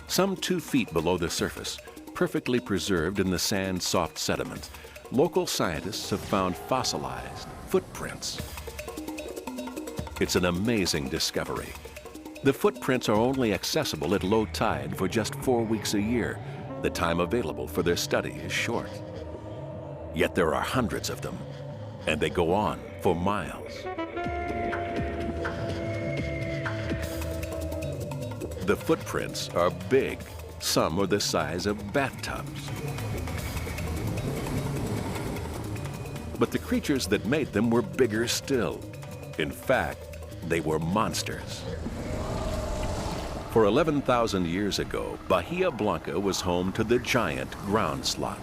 Some 2 feet below the surface, perfectly preserved in the sand's soft sediment, local scientists have found fossilized footprints. It's an amazing discovery. The footprints are only accessible at low tide for just 4 weeks a year. The time available for their study is short. Yet there are hundreds of them, and they go on for miles. The footprints are big. Some are the size of bathtubs. But the creatures that made them were bigger still. In fact, they were monsters. For 11,000 years ago, Bahia Blanca was home to the giant ground sloth,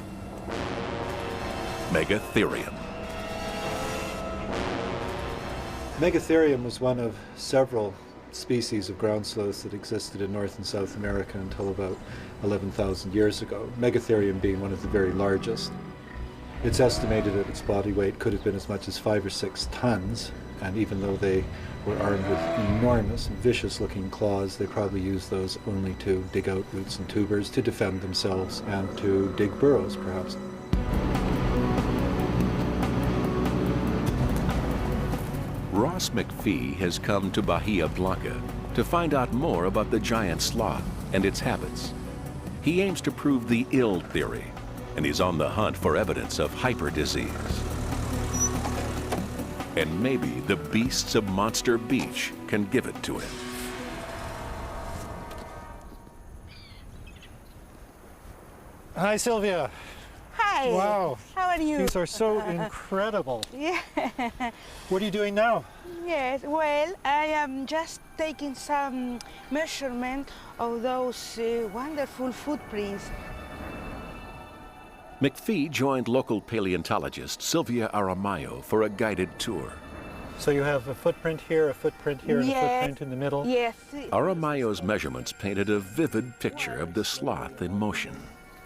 Megatherium. Megatherium was one of several species of ground sloths that existed in North and South America until about 11,000 years ago, Megatherium being one of the very largest. It's estimated that its body weight could have been as much as 5 or 6 tons, and even though they were armed with enormous, vicious-looking claws, they probably used those only to dig out roots and tubers, to defend themselves, and to dig burrows, perhaps. Ross McPhee has come to Bahia Blanca to find out more about the giant sloth and its habits. He aims to prove the ill theory, and he's on the hunt for evidence of hyper disease. And maybe the beasts of Monster Beach can give it to him. Hi, Sylvia. Hi. Wow. How are you? These are so incredible. Yeah. What are you doing now? Yes, well, I am just taking some measurement of those wonderful footprints. McPhee joined local paleontologist Sylvia Aramayo for a guided tour. So you have a footprint here, a footprint here, and a footprint in the middle? Yes. Aramayo's measurements painted a vivid picture of the sloth in motion.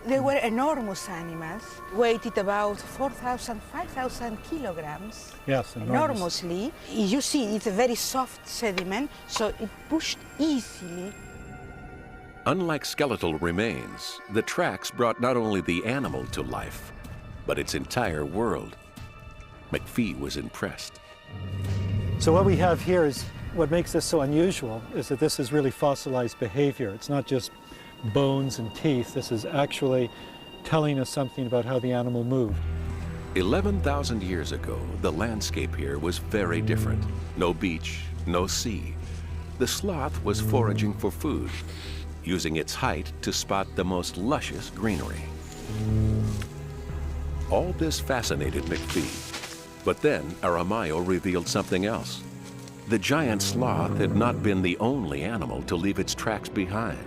They were enormous animals, weighted about 4,000, 5,000 kilograms. Yes, enormous. Enormously. You see, it's a very soft sediment, so it pushed easily. Unlike skeletal remains, the tracks brought not only the animal to life, but its entire world. McPhee was impressed. So what we have here is, what makes this so unusual, is that this is really fossilized behavior. It's not just bones and teeth. This is actually telling us something about how the animal moved. 11,000 years ago, the landscape here was very different. No beach, no sea. The sloth was foraging for food, using its height to spot the most luscious greenery. All this fascinated McPhee, but then Aramayo revealed something else. The giant sloth had not been the only animal to leave its tracks behind.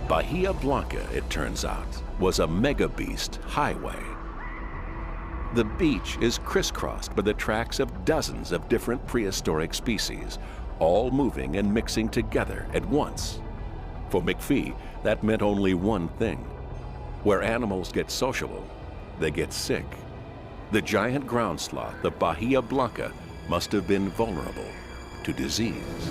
Bahia Blanca, it turns out, was a mega-beast highway. The beach is crisscrossed by the tracks of dozens of different prehistoric species, all moving and mixing together at once. For McPhee, that meant only one thing. Where animals get sociable, they get sick. The giant ground sloth of Bahia Blanca must have been vulnerable to disease.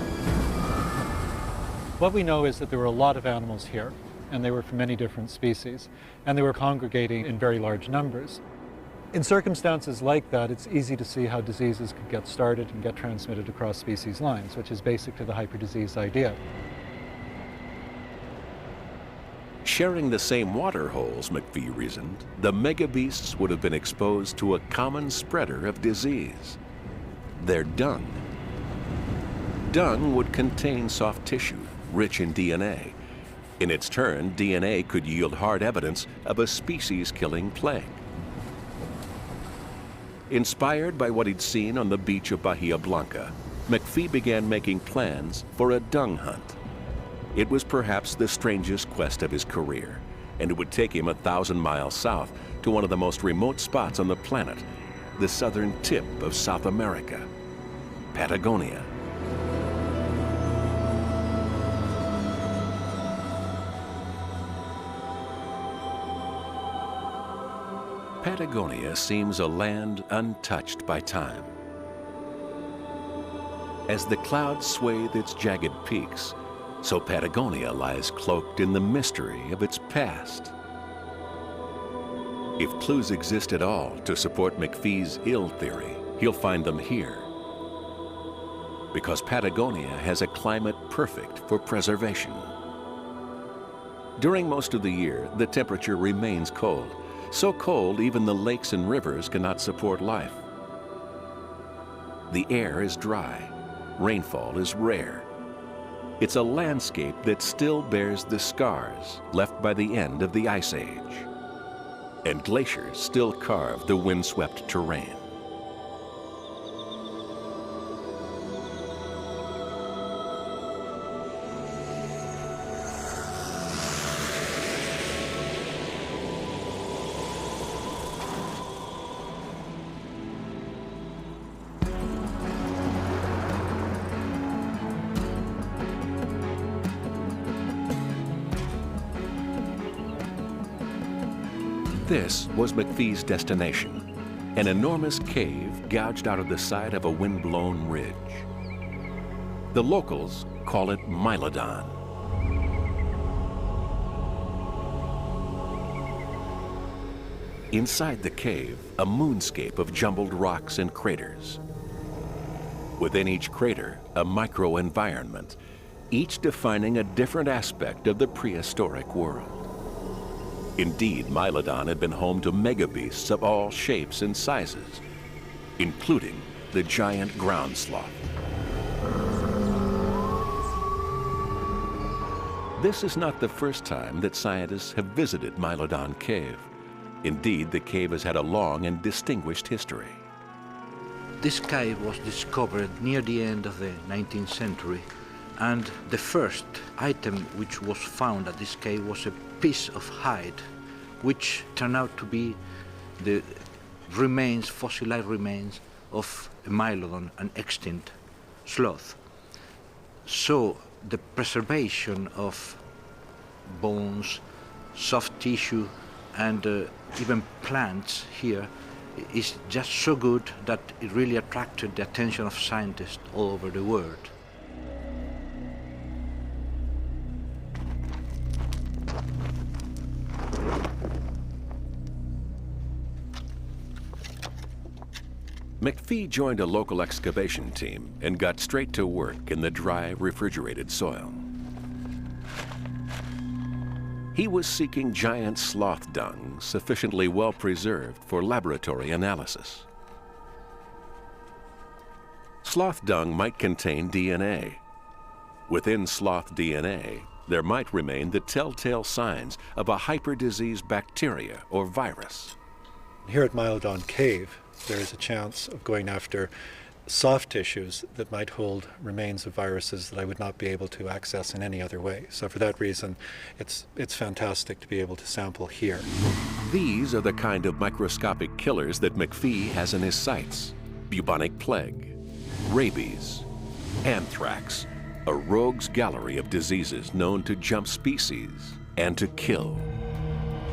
What we know is that there were a lot of animals here, and they were from many different species, and they were congregating in very large numbers. In circumstances like that, it's easy to see how diseases could get started and get transmitted across species lines, which is basic to the hyperdisease idea. Sharing the same water holes, McPhee reasoned, the megabeasts would have been exposed to a common spreader of disease: their dung. Dung would contain soft tissue, rich in DNA. In its turn, DNA could yield hard evidence of a species-killing plague. Inspired by what he'd seen on the beach of Bahia Blanca, McPhee began making plans for a dung hunt. It was perhaps the strangest quest of his career, and it would take him 1,000 miles south to one of the most remote spots on the planet, the southern tip of South America, Patagonia. Patagonia seems a land untouched by time. As the clouds swathe its jagged peaks, so Patagonia lies cloaked in the mystery of its past. If clues exist at all to support McPhee's ill theory, he'll find them here. Because Patagonia has a climate perfect for preservation. During most of the year, the temperature remains cold. So cold, even the lakes and rivers cannot support life. The air is dry. Rainfall is rare. It's a landscape that still bears the scars left by the end of the Ice Age. And glaciers still carve the windswept terrain. This was McPhee's destination, an enormous cave gouged out of the side of a wind-blown ridge. The locals call it Mylodon. Inside the cave, a moonscape of jumbled rocks and craters. Within each crater, a microenvironment, each defining a different aspect of the prehistoric world. Indeed, Mylodon had been home to megabeasts of all shapes and sizes, including the giant ground sloth. This is not the first time that scientists have visited Mylodon Cave. Indeed, the cave has had a long and distinguished history. This cave was discovered near the end of the 19th century, and the first item which was found at this cave was a piece of hide, which turned out to be the remains, fossilized remains of a Mylodon, an extinct sloth. So the preservation of bones, soft tissue, and even plants here is just so good that it really attracted the attention of scientists all over the world. McPhee joined a local excavation team and got straight to work in the dry, refrigerated soil. He was seeking giant sloth dung sufficiently well preserved for laboratory analysis. Sloth dung might contain DNA. Within sloth DNA, there might remain the telltale signs of a hyperdiseased bacteria or virus. Here at Mylodon Cave, there is a chance of going after soft tissues that might hold remains of viruses that I would not be able to access in any other way. So for that reason, it's fantastic to be able to sample here. These are the kind of microscopic killers that McPhee has in his sights. Bubonic plague, rabies, anthrax, a rogues gallery of diseases known to jump species and to kill.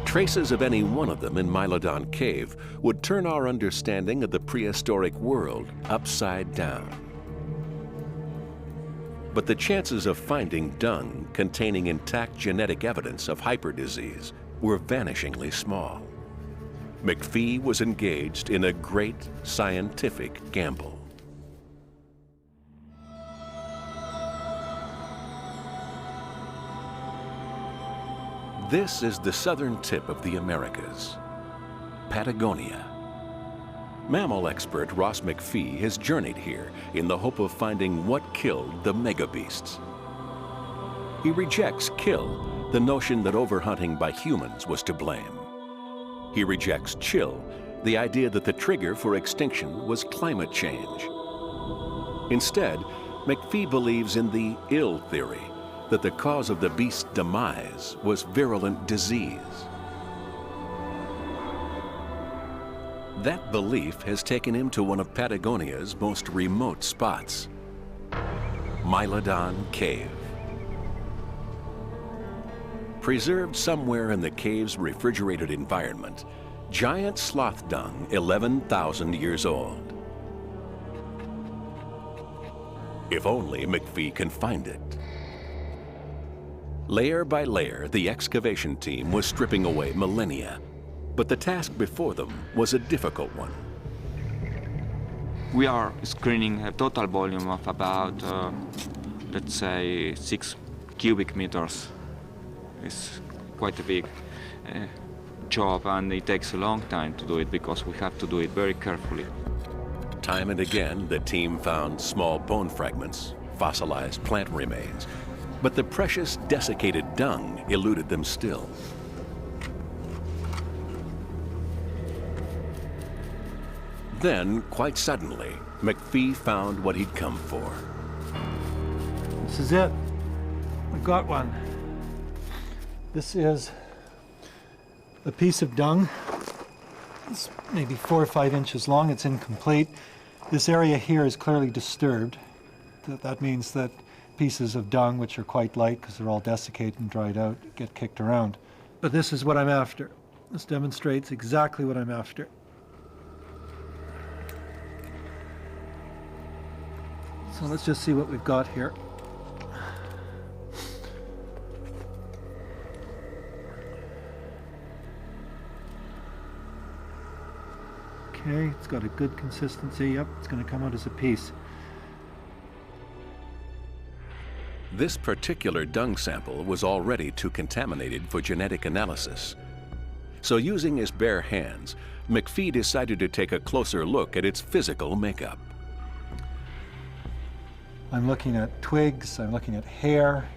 Traces of any one of them in Mylodon Cave would turn our understanding of the prehistoric world upside down. But the chances of finding dung containing intact genetic evidence of hyperdisease were vanishingly small. McPhee was engaged in a great scientific gamble. This is the southern tip of the Americas, Patagonia. Mammal expert Ross McPhee has journeyed here in the hope of finding what killed the megabeasts. He rejects kill, the notion that overhunting by humans was to blame. He rejects chill, the idea that the trigger for extinction was climate change. Instead, McPhee believes in the ill theory, that the cause of the beast's demise was virulent disease. That belief has taken him to one of Patagonia's most remote spots, Mylodon Cave. Preserved somewhere in the cave's refrigerated environment, giant sloth dung, 11,000 years old. If only McPhee can find it. Layer by layer, the excavation team was stripping away millennia, but the task before them was a difficult one. We are screening a total volume of about, let's say, 6 cubic meters. It's quite a big job, and it takes a long time to do it because we have to do it very carefully. Time and again, the team found small bone fragments, fossilized plant remains, but the precious desiccated dung eluded them still. Then, quite suddenly, McPhee found what he'd come for. This is it. I got one. This is a piece of dung. It's maybe 4 or 5 inches long. It's incomplete. This area here is clearly disturbed. That means that pieces of dung, which are quite light because they're all desiccated and dried out, get kicked around. But this is what I'm after. This demonstrates exactly what I'm after. So let's just see what we've got here. Okay, it's got a good consistency. Yep, it's going to come out as a piece. This particular dung sample was already too contaminated for genetic analysis. So using his bare hands, McPhee decided to take a closer look at its physical makeup. I'm looking at twigs, I'm looking at hair.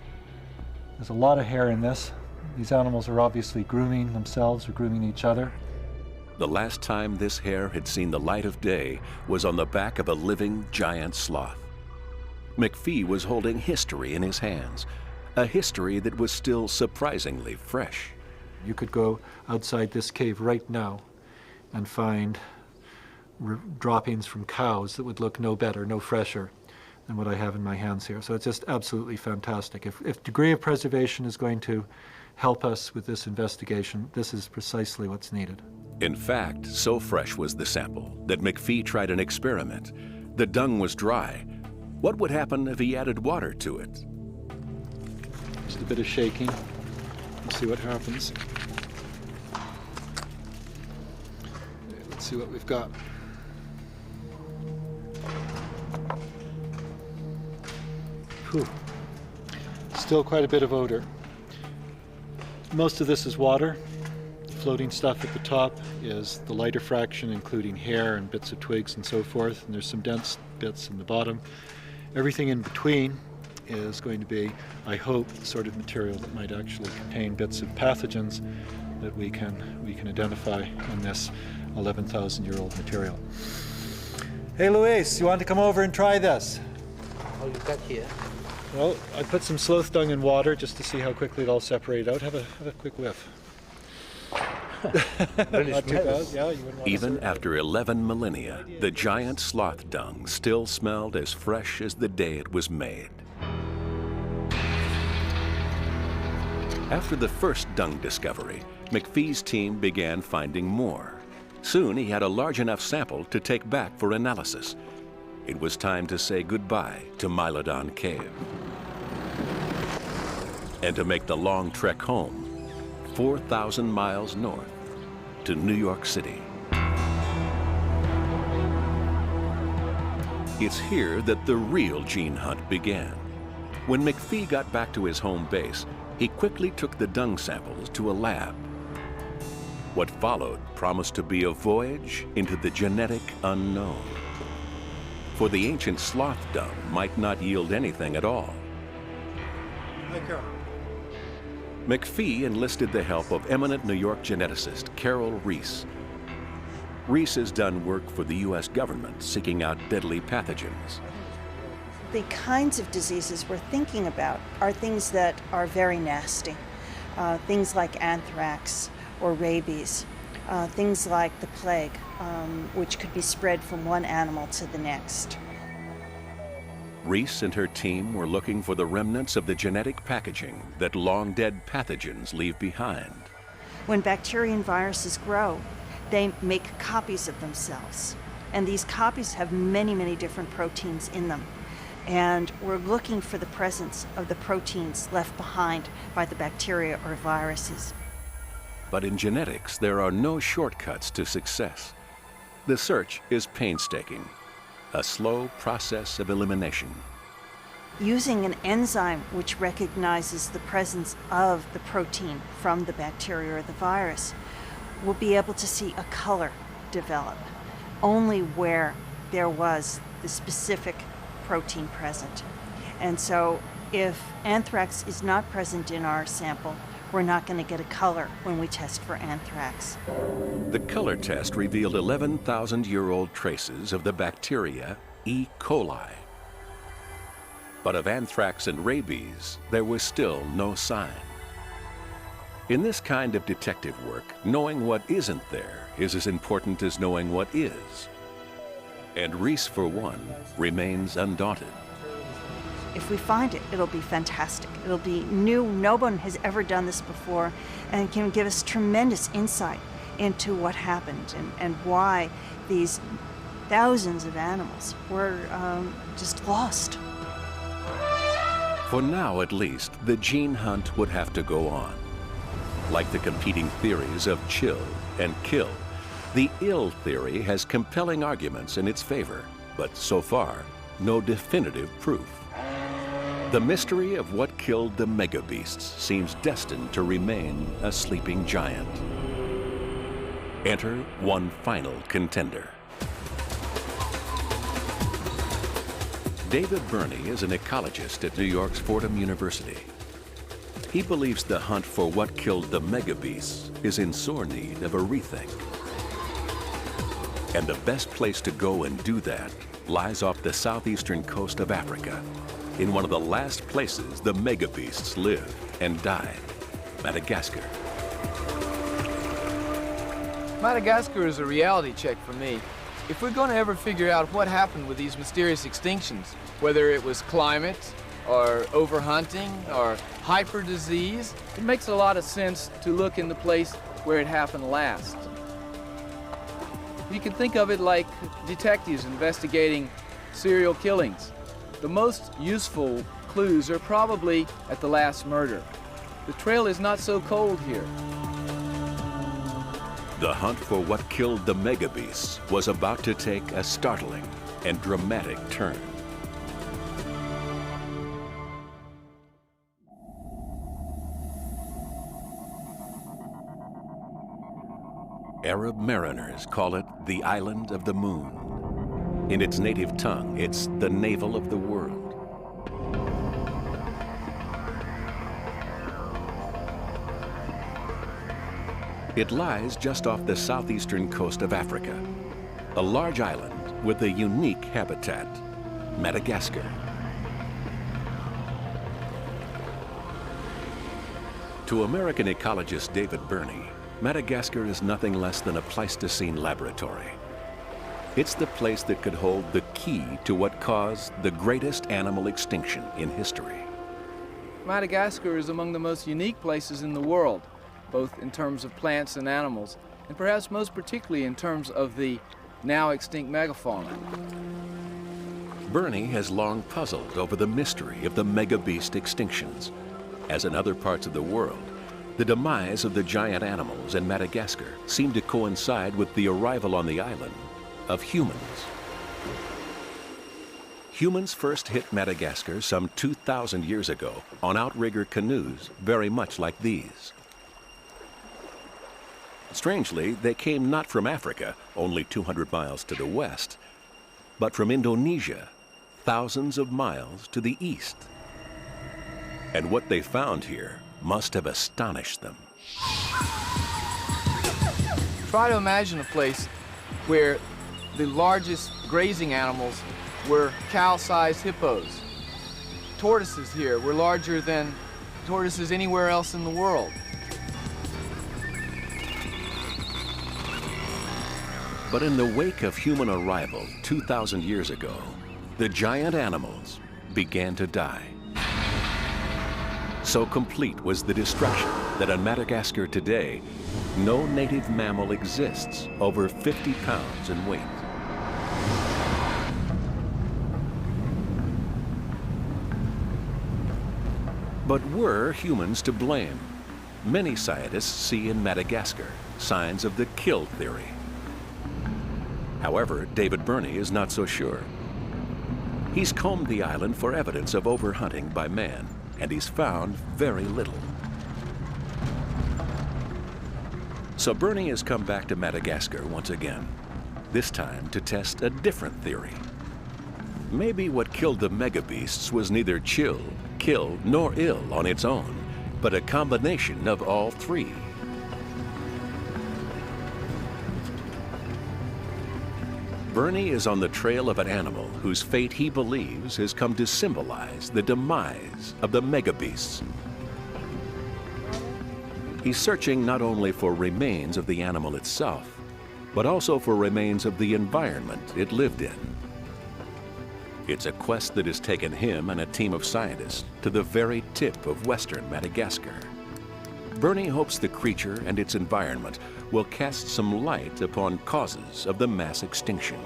There's a lot of hair in this. These animals are obviously grooming themselves or grooming each other. The last time this hair had seen the light of day was on the back of a living giant sloth. McPhee was holding history in his hands, a history that was still surprisingly fresh. You could go outside this cave right now and find droppings from cows that would look no better, no fresher than what I have in my hands here. So it's just absolutely fantastic. If degree of preservation is going to help us with this investigation, this is precisely what's needed. In fact, so fresh was the sample that McPhee tried an experiment. The dung was dry. What would happen if he added water to it? Just a bit of shaking. Let's see what happens. Let's see what we've got. Whew. Still quite a bit of odor. Most of this is water. The floating stuff at the top is the lighter fraction, including hair and bits of twigs and so forth, and there's some dense bits in the bottom. Everything in between is going to be, I hope, the sort of material that might actually contain bits of pathogens that we can identify in this 11,000-year-old material. Hey Luis, you want to come over and try this? All you got here? Well, I put some sloth dung in water just to see how quickly it all separated out. Have a quick whiff. Not too bad. Yeah, you wouldn't want Even after 11 millennia, the giant sloth dung still smelled as fresh as the day it was made. After the first dung discovery, McPhee's team began finding more. Soon he had a large enough sample to take back for analysis. It was time to say goodbye to Mylodon Cave and to make the long trek home, 4,000 miles north to New York City. It's here that the real gene hunt began. When McPhee got back to his home base, he quickly took the dung samples to a lab. What followed promised to be a voyage into the genetic unknown. For the ancient sloth dung might not yield anything at all. Hey, Carol. McPhee enlisted the help of eminent New York geneticist Carol Reese. Reese has done work for the U.S. government seeking out deadly pathogens. The kinds of diseases we're thinking about are things that are very nasty. Things like anthrax or rabies, things like the plague, which could be spread from one animal to the next. Reese and her team were looking for the remnants of the genetic packaging that long-dead pathogens leave behind. When bacteria and viruses grow, they make copies of themselves. And these copies have many, many different proteins in them. And we're looking for the presence of the proteins left behind by the bacteria or viruses. But in genetics, there are no shortcuts to success. The search is painstaking, a slow process of elimination. Using an enzyme which recognizes the presence of the protein from the bacteria or the virus, we'll be able to see a color develop only where there was the specific protein present. And so if anthrax is not present in our sample, we're not going to get a color when we test for anthrax. The color test revealed 11,000-year-old traces of the bacteria E. coli. But of anthrax and rabies, there was still no sign. In this kind of detective work, knowing what isn't there is as important as knowing what is. And Reese, for one, remains undaunted. If we find it, it'll be fantastic. It'll be new. No one has ever done this before, and can give us tremendous insight into what happened and why these thousands of animals were just lost. For now, at least, the gene hunt would have to go on. Like the competing theories of chill and kill, the ill theory has compelling arguments in its favor, but so far, no definitive proof. The mystery of what killed the megabeasts seems destined to remain a sleeping giant. Enter one final contender. David Burney is an ecologist at New York's Fordham University. He believes the hunt for what killed the megabeasts is in sore need of a rethink. And the best place to go and do that lies off the southeastern coast of Africa, in one of the last places the megabeasts lived and died, Madagascar. Madagascar is a reality check for me. If we're going to ever figure out what happened with these mysterious extinctions, whether it was climate, or overhunting, or hyper disease, it makes a lot of sense to look in the place where it happened last. You can think of it like detectives investigating serial killings. The most useful clues are probably at the last murder. The trail is not so cold here. The hunt for what killed the megabeasts was about to take a startling and dramatic turn. Arab mariners call it the Island of the Moon. In its native tongue, it's the navel of the world. It lies just off the southeastern coast of Africa, a large island with a unique habitat, Madagascar. To American ecologist David Burney, Madagascar is nothing less than a Pleistocene laboratory. It's the place that could hold the key to what caused the greatest animal extinction in history. Madagascar is among the most unique places in the world, both in terms of plants and animals, and perhaps most particularly in terms of the now extinct megafauna. Burney has long puzzled over the mystery of the megabeast extinctions. As in other parts of the world, the demise of the giant animals in Madagascar seemed to coincide with the arrival on the island of humans. Humans first hit Madagascar some 2,000 years ago on outrigger canoes very much like these. Strangely, they came not from Africa, only 200 miles to the west, but from Indonesia, thousands of miles to the east. And what they found here must have astonished them. Try to imagine a place where the largest grazing animals were cow-sized hippos. Tortoises here were larger than tortoises anywhere else in the world. But in the wake of human arrival 2,000 years ago, the giant animals began to die. So complete was the destruction that on Madagascar today, no native mammal exists over 50 pounds in weight. But were humans to blame? Many scientists see in Madagascar signs of the kill theory. However, David Burney is not so sure. He's combed the island for evidence of overhunting by man, and he's found very little. So Burney has come back to Madagascar once again, this time to test a different theory. Maybe what killed the megabeasts was neither chill, kill, nor ill on its own, but a combination of all three. Burney is on the trail of an animal whose fate he believes has come to symbolize the demise of the megabeasts. He's searching not only for remains of the animal itself, but also for remains of the environment it lived in. It's a quest that has taken him and a team of scientists to the very tip of western Madagascar. Burney hopes the creature and its environment will cast some light upon causes of the mass extinction.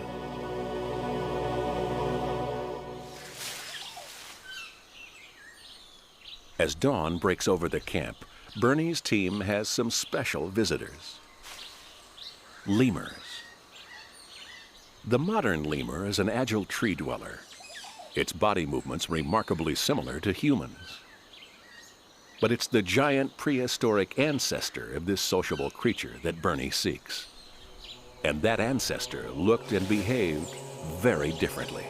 As dawn breaks over the camp, Burney's team has some special visitors. Lemurs. The modern lemur is an agile tree dweller. Its body movements remarkably similar to humans. But it's the giant prehistoric ancestor of this sociable creature that Burney seeks. And that ancestor looked and behaved very differently.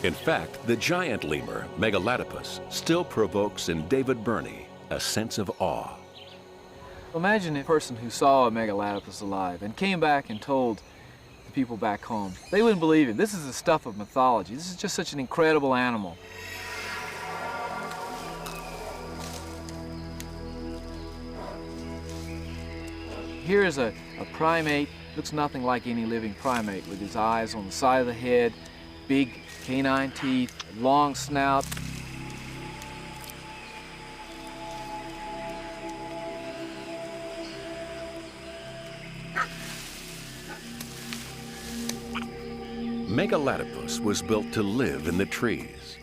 In fact, the giant lemur, Megalatopus, still provokes in David Burney a sense of awe. Imagine a person who saw a Megalatopus alive and came back and told the people back home. They wouldn't believe it. This is the stuff of mythology. This is just such an incredible animal. Here is a primate, looks nothing like any living primate, with his eyes on the side of the head, big canine teeth, long snout. Megalatopus was built to live in the trees.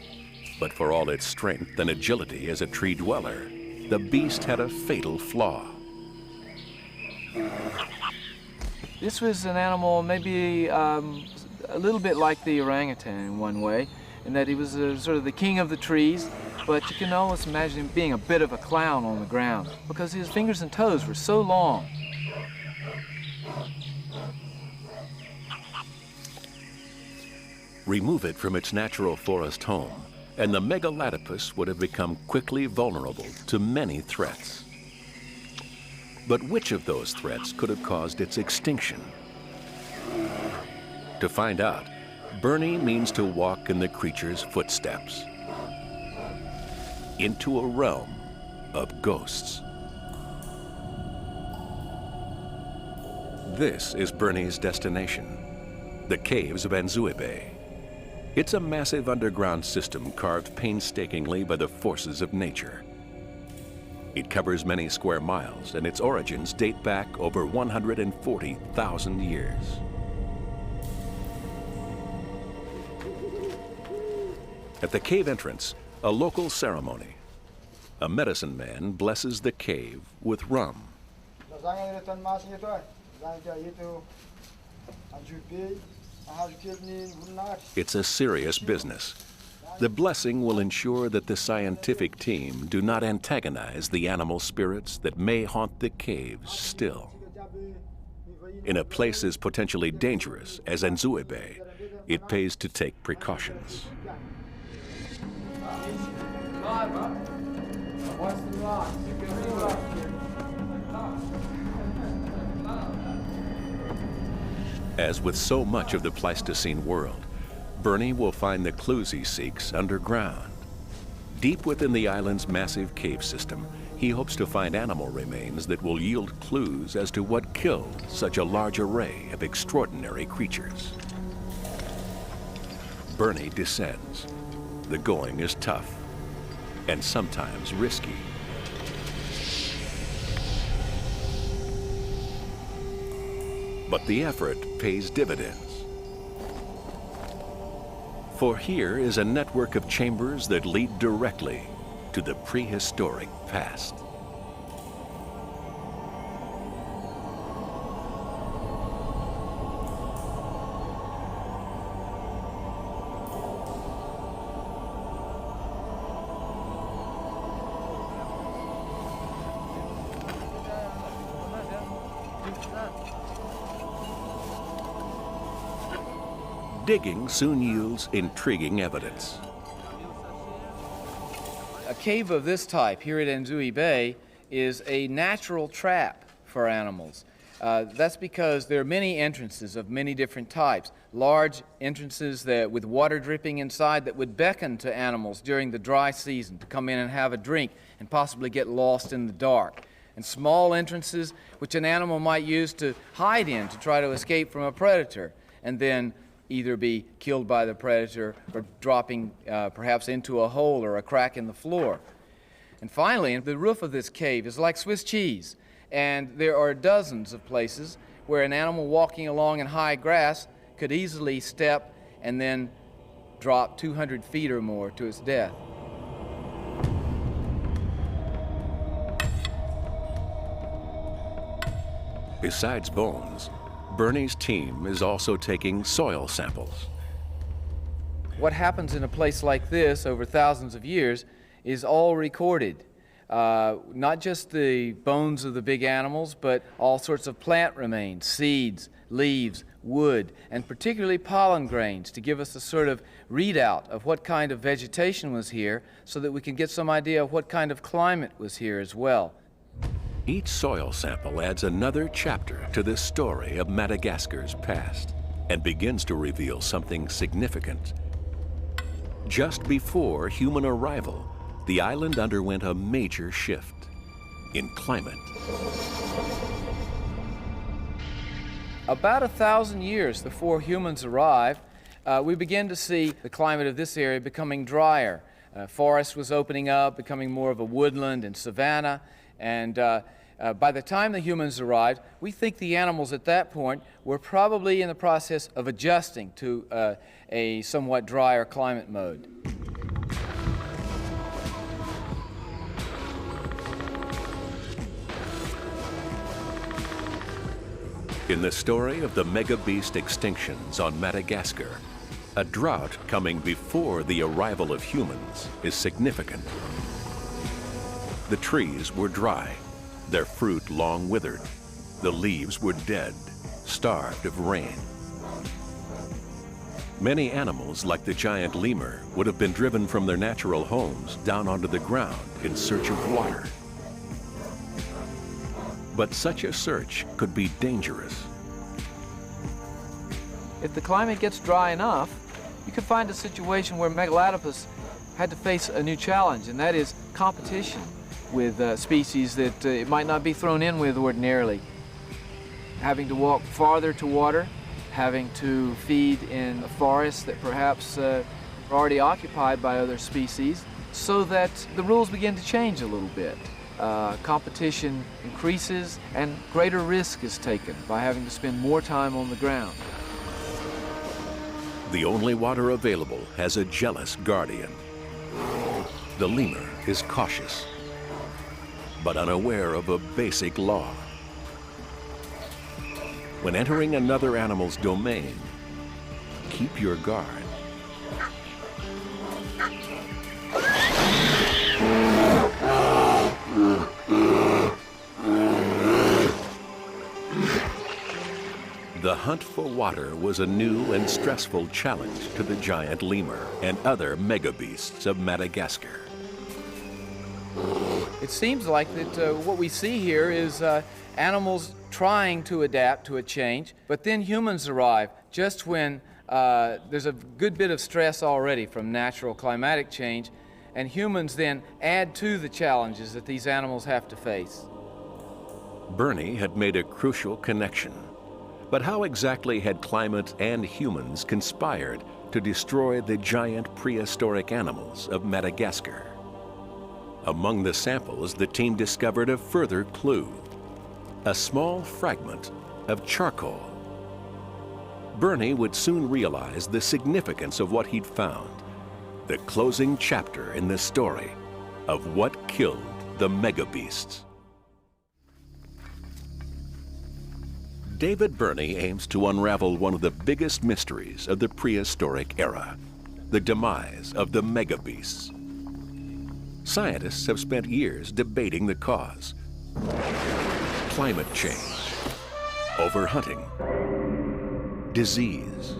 But for all its strength and agility as a tree dweller, the beast had a fatal flaw. This was an animal maybe a little bit like the orangutan in one way, in that he was sort of the king of the trees, but you can almost imagine him being a bit of a clown on the ground because his fingers and toes were so long. Remove it from its natural forest home, and the Megalatopus would have become quickly vulnerable to many threats. But which of those threats could have caused its extinction? To find out, Burney means to walk in the creature's footsteps into a realm of ghosts. This is Burney's destination, the caves of Anzuibe. It's a massive underground system carved painstakingly by the forces of nature. It covers many square miles, and its origins date back over 140,000 years. At the cave entrance, a local ceremony. A medicine man blesses the cave with rum. It's a serious business. The blessing will ensure that the scientific team do not antagonize the animal spirits that may haunt the caves still. In a place as potentially dangerous as Nzue Bay, it pays to take precautions. As with so much of the Pleistocene world, Bernie will find the clues he seeks underground. Deep within the island's massive cave system, he hopes to find animal remains that will yield clues as to what killed such a large array of extraordinary creatures. Bernie descends. The going is tough and sometimes risky. But the effort pays dividends. For here is a network of chambers that lead directly to the prehistoric past. Digging soon yields intriguing evidence. A cave of this type here at Nzue Bay is a natural trap for animals. That's because there are many entrances of many different types. Large entrances with water dripping inside that would beckon to animals during the dry season to come in and have a drink and possibly get lost in the dark. And small entrances which an animal might use to hide in to try to escape from a predator and then either be killed by the predator or dropping perhaps into a hole or a crack in the floor. And finally, the roof of this cave is like Swiss cheese, and there are dozens of places where an animal walking along in high grass could easily step and then drop 200 feet or more to its death. Besides bones, Bernie's team is also taking soil samples. What happens in a place like this over thousands of years is all recorded. Not just the bones of the big animals, but all sorts of plant remains, seeds, leaves, wood, and particularly pollen grains to give us a sort of readout of what kind of vegetation was here so that we can get some idea of what kind of climate was here as well. Each soil sample adds another chapter to this story of Madagascar's past and begins to reveal something significant. Just before human arrival, the island underwent a major shift in climate. About 1,000 years before humans arrived, we began to see the climate of this area becoming drier. Forest was opening up, becoming more of a woodland and savanna, and by the time the humans arrived, we think the animals at that point were probably in the process of adjusting to a somewhat drier climate mode. In the story of the mega beast extinctions on Madagascar, a drought coming before the arrival of humans is significant. The trees were dry, their fruit long withered. The leaves were dead, starved of rain. Many animals, like the giant lemur, would have been driven from their natural homes down onto the ground in search of water. But such a search could be dangerous. If the climate gets dry enough, you could find a situation where Megaladopus had to face a new challenge, and that is competition with species that it might not be thrown in with ordinarily. Having to walk farther to water, having to feed in forests that perhaps are already occupied by other species, so that the rules begin to change a little bit. Competition increases and greater risk is taken by having to spend more time on the ground. The only water available has a jealous guardian. The lemur is cautious, but unaware of a basic law. When entering another animal's domain, keep your guard. The hunt for water was a new and stressful challenge to the giant lemur and other megabeasts of Madagascar. It seems like that what we see here is animals trying to adapt to a change, but then humans arrive just when there's a good bit of stress already from natural climatic change, and humans then add to the challenges that these animals have to face. Bernie had made a crucial connection. But how exactly had climate and humans conspired to destroy the giant prehistoric animals of Madagascar? Among the samples, the team discovered a further clue: a small fragment of charcoal. Bernie would soon realize the significance of what he'd found, the closing chapter in the story of what killed the megabeasts. David Bernie aims to unravel one of the biggest mysteries of the prehistoric era, the demise of the megabeasts. Scientists have spent years debating the cause: climate change, overhunting, disease.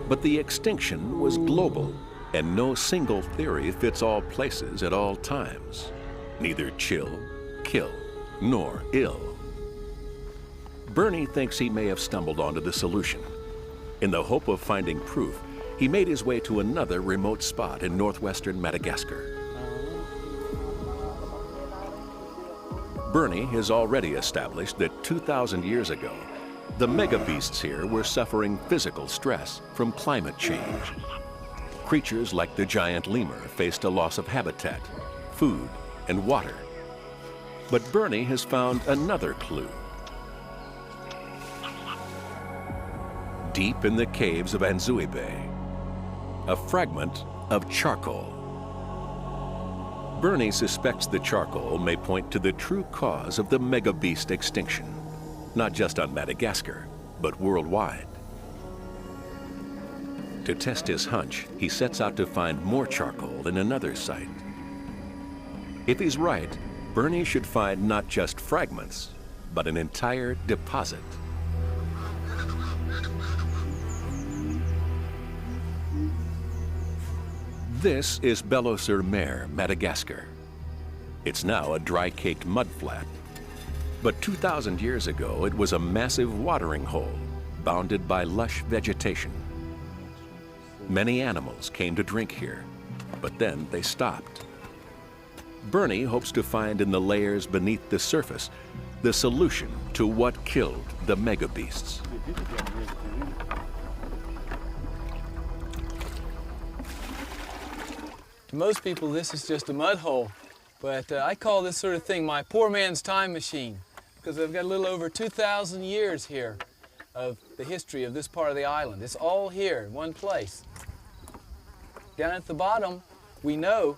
But the extinction was global, and no single theory fits all places at all times. Neither chill, kill, nor ill. Bernie thinks he may have stumbled onto the solution. In the hope of finding proof, he made his way to another remote spot in northwestern Madagascar. Bernie has already established that 2,000 years ago, the megabeasts here were suffering physical stress from climate change. Creatures like the giant lemur faced a loss of habitat, food, and water. But Bernie has found another clue. Deep in the caves of Anzuibe, a fragment of charcoal. Bernie suspects the charcoal may point to the true cause of the megabeast extinction, not just on Madagascar, but worldwide. To test his hunch, he sets out to find more charcoal in another site. If he's right, Bernie should find not just fragments, but an entire deposit. This is Belo-sur-Mer, Madagascar. It's now a dry-caked mudflat. But 2,000 years ago, it was a massive watering hole, bounded by lush vegetation. Many animals came to drink here, but then they stopped. Bernie hopes to find in the layers beneath the surface the solution to what killed the megabeasts. To most people, this is just a mud hole, but I call this sort of thing my poor man's time machine, because I've got a little over 2,000 years here of the history of this part of the island. It's all here in one place. Down at the bottom, we know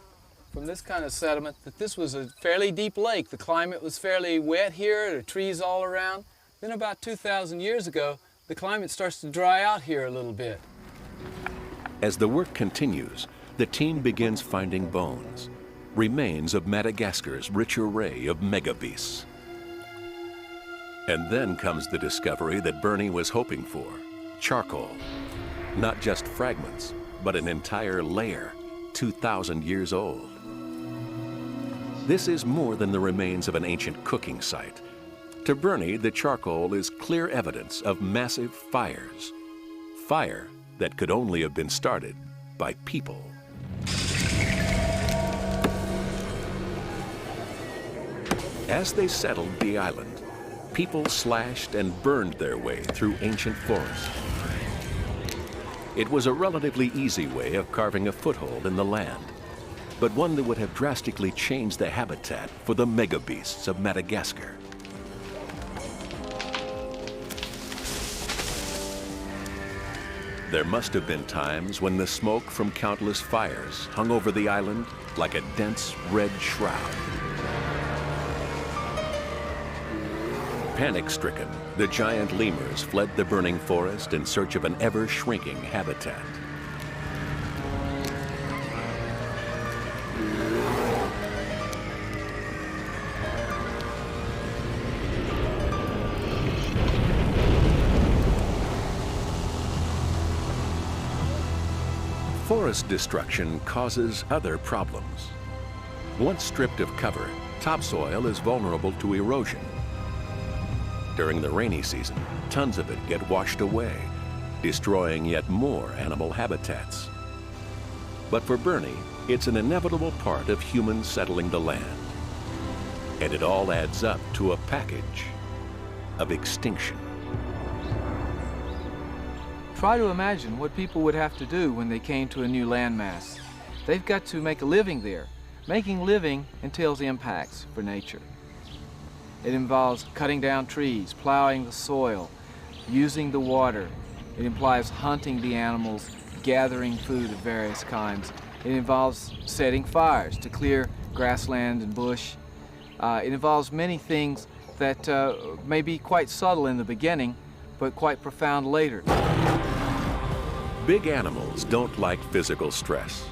from this kind of sediment that this was a fairly deep lake. The climate was fairly wet here, there are trees all around. Then about 2,000 years ago, the climate starts to dry out here a little bit. As the work continues, the team begins finding bones, remains of Madagascar's rich array of megabeasts. And then comes the discovery that Bernie was hoping for: charcoal. Not just fragments, but an entire layer, 2,000 years old. This is more than the remains of an ancient cooking site. To Bernie, the charcoal is clear evidence of massive fires. Fire that could only have been started by people. As they settled the island, people slashed and burned their way through ancient forests. It was a relatively easy way of carving a foothold in the land, but one that would have drastically changed the habitat for the megabeasts of Madagascar. There must have been times when the smoke from countless fires hung over the island like a dense red shroud. Panic-stricken, the giant lemurs fled the burning forest in search of an ever-shrinking habitat. forest destruction causes other problems. Once stripped of cover, topsoil is vulnerable to erosion. During the rainy season, tons of it get washed away, destroying yet more animal habitats. But for Bernie, it's an inevitable part of humans settling the land. And it all adds up to a package of extinction. Try to imagine what people would have to do when they came to a new landmass. They've got to make a living there. Making living entails impacts for nature. It involves cutting down trees, plowing the soil, using the water. It implies hunting the animals, gathering food of various kinds. It involves setting fires to clear grassland and bush. It involves many things that may be quite subtle in the beginning, but quite profound later. Big animals don't like physical stress.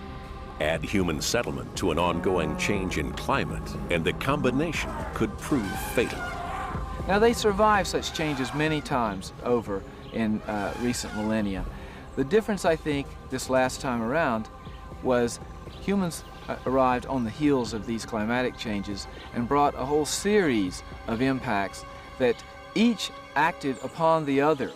Add human settlement to an ongoing change in climate, and the combination could prove fatal. Now, they survived such changes many times over in recent millennia. The difference, I think, this last time around was humans arrived on the heels of these climatic changes and brought a whole series of impacts that each acted upon the other.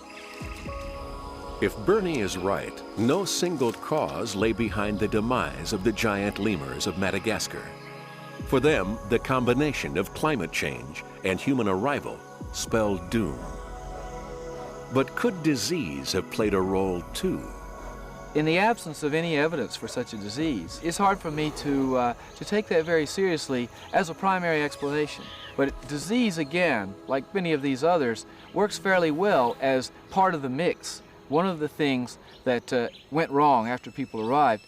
If Bernie is right, no single cause lay behind the demise of the giant lemurs of Madagascar. For them, the combination of climate change and human arrival spelled doom. But could disease have played a role too? In the absence of any evidence for such a disease, it's hard for me to take that very seriously as a primary explanation. But disease, again, like many of these others, works fairly well as part of the mix. One of the things that went wrong after people arrived.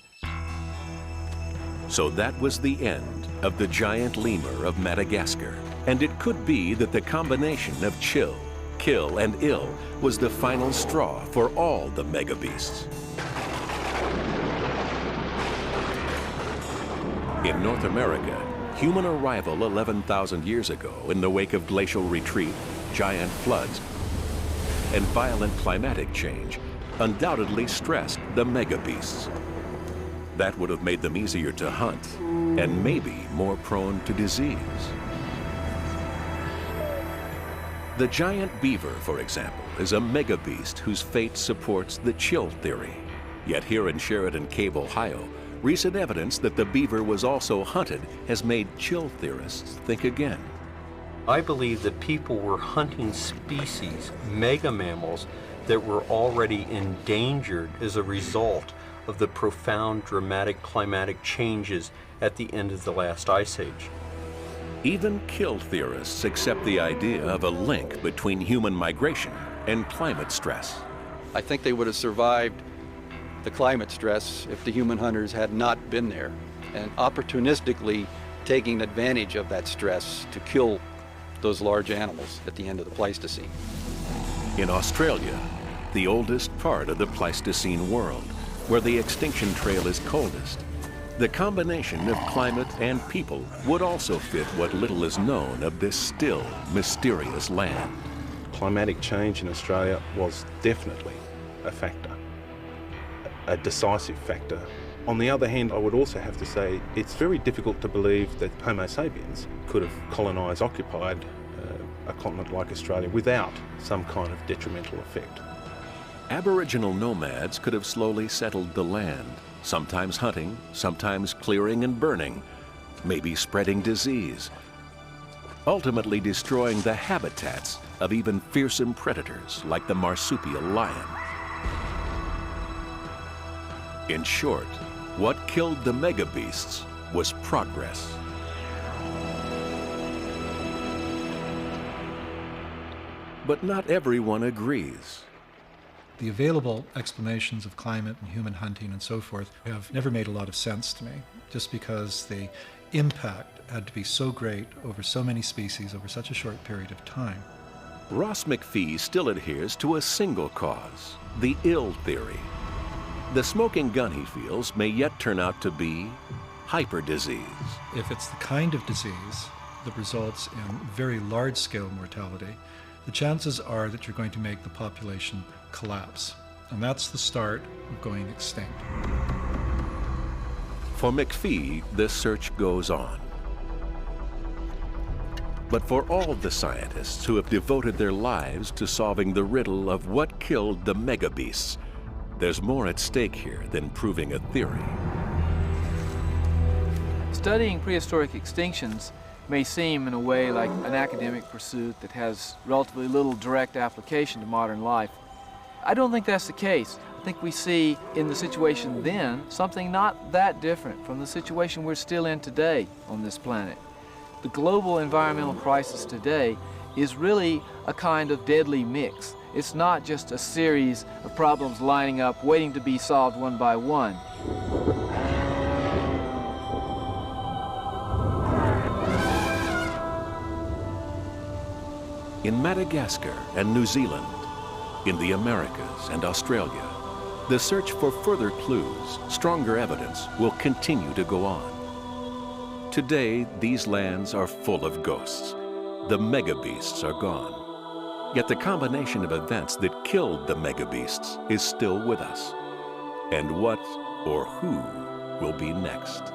So that was the end of the giant lemur of Madagascar. And it could be that the combination of chill, kill, and ill was the final straw for all the megabeasts. In North America, human arrival 11,000 years ago in the wake of glacial retreat, giant floods, and violent climatic change undoubtedly stressed the megabeasts. That would have made them easier to hunt and maybe more prone to disease. The giant beaver, for example, is a megabeast whose fate supports the chill theory. Yet here in Sheridan Cave, Ohio, recent evidence that the beaver was also hunted has made chill theorists think again. I believe that people were hunting species, mega mammals, that were already endangered as a result of the profound dramatic climatic changes at the end of the last ice age. Even kill theorists accept the idea of a link between human migration and climate stress. I think they would have survived the climate stress if the human hunters had not been there, and opportunistically taking advantage of that stress to kill those large animals at the end of the Pleistocene. In Australia, the oldest part of the Pleistocene world, where the extinction trail is coldest, the combination of climate and people would also fit what little is known of this still mysterious land. Climatic change in Australia was definitely a factor, a decisive factor. On the other hand, I would also have to say it's very difficult to believe that Homo sapiens could have colonised, occupied a continent like Australia without some kind of detrimental effect. Aboriginal nomads could have slowly settled the land, sometimes hunting, sometimes clearing and burning, maybe spreading disease, ultimately destroying the habitats of even fearsome predators like the marsupial lion. In short, what killed the megabeasts was progress. But not everyone agrees. The available explanations of climate and human hunting and so forth have never made a lot of sense to me, just because the impact had to be so great over so many species over such a short period of time. Ross McPhee still adheres to a single cause, the ill theory. The smoking gun, he feels, may yet turn out to be hyperdisease. If it's the kind of disease that results in very large-scale mortality, the chances are that you're going to make the population collapse. And that's the start of going extinct. For McPhee, this search goes on. But for all the scientists who have devoted their lives to solving the riddle of what killed the megabeasts, there's more at stake here than proving a theory. Studying prehistoric extinctions may seem in a way like an academic pursuit that has relatively little direct application to modern life. I don't think that's the case. I think we see in the situation then something not that different from the situation we're still in today on this planet. The global environmental crisis today is really a kind of deadly mix. It's not just a series of problems lining up, waiting to be solved one by one. In Madagascar and New Zealand, in the Americas and Australia, the search for further clues, stronger evidence, will continue to go on. Today, these lands are full of ghosts. The megabeasts are gone. Yet the combination of events that killed the megabeasts is still with us. And what or who will be next?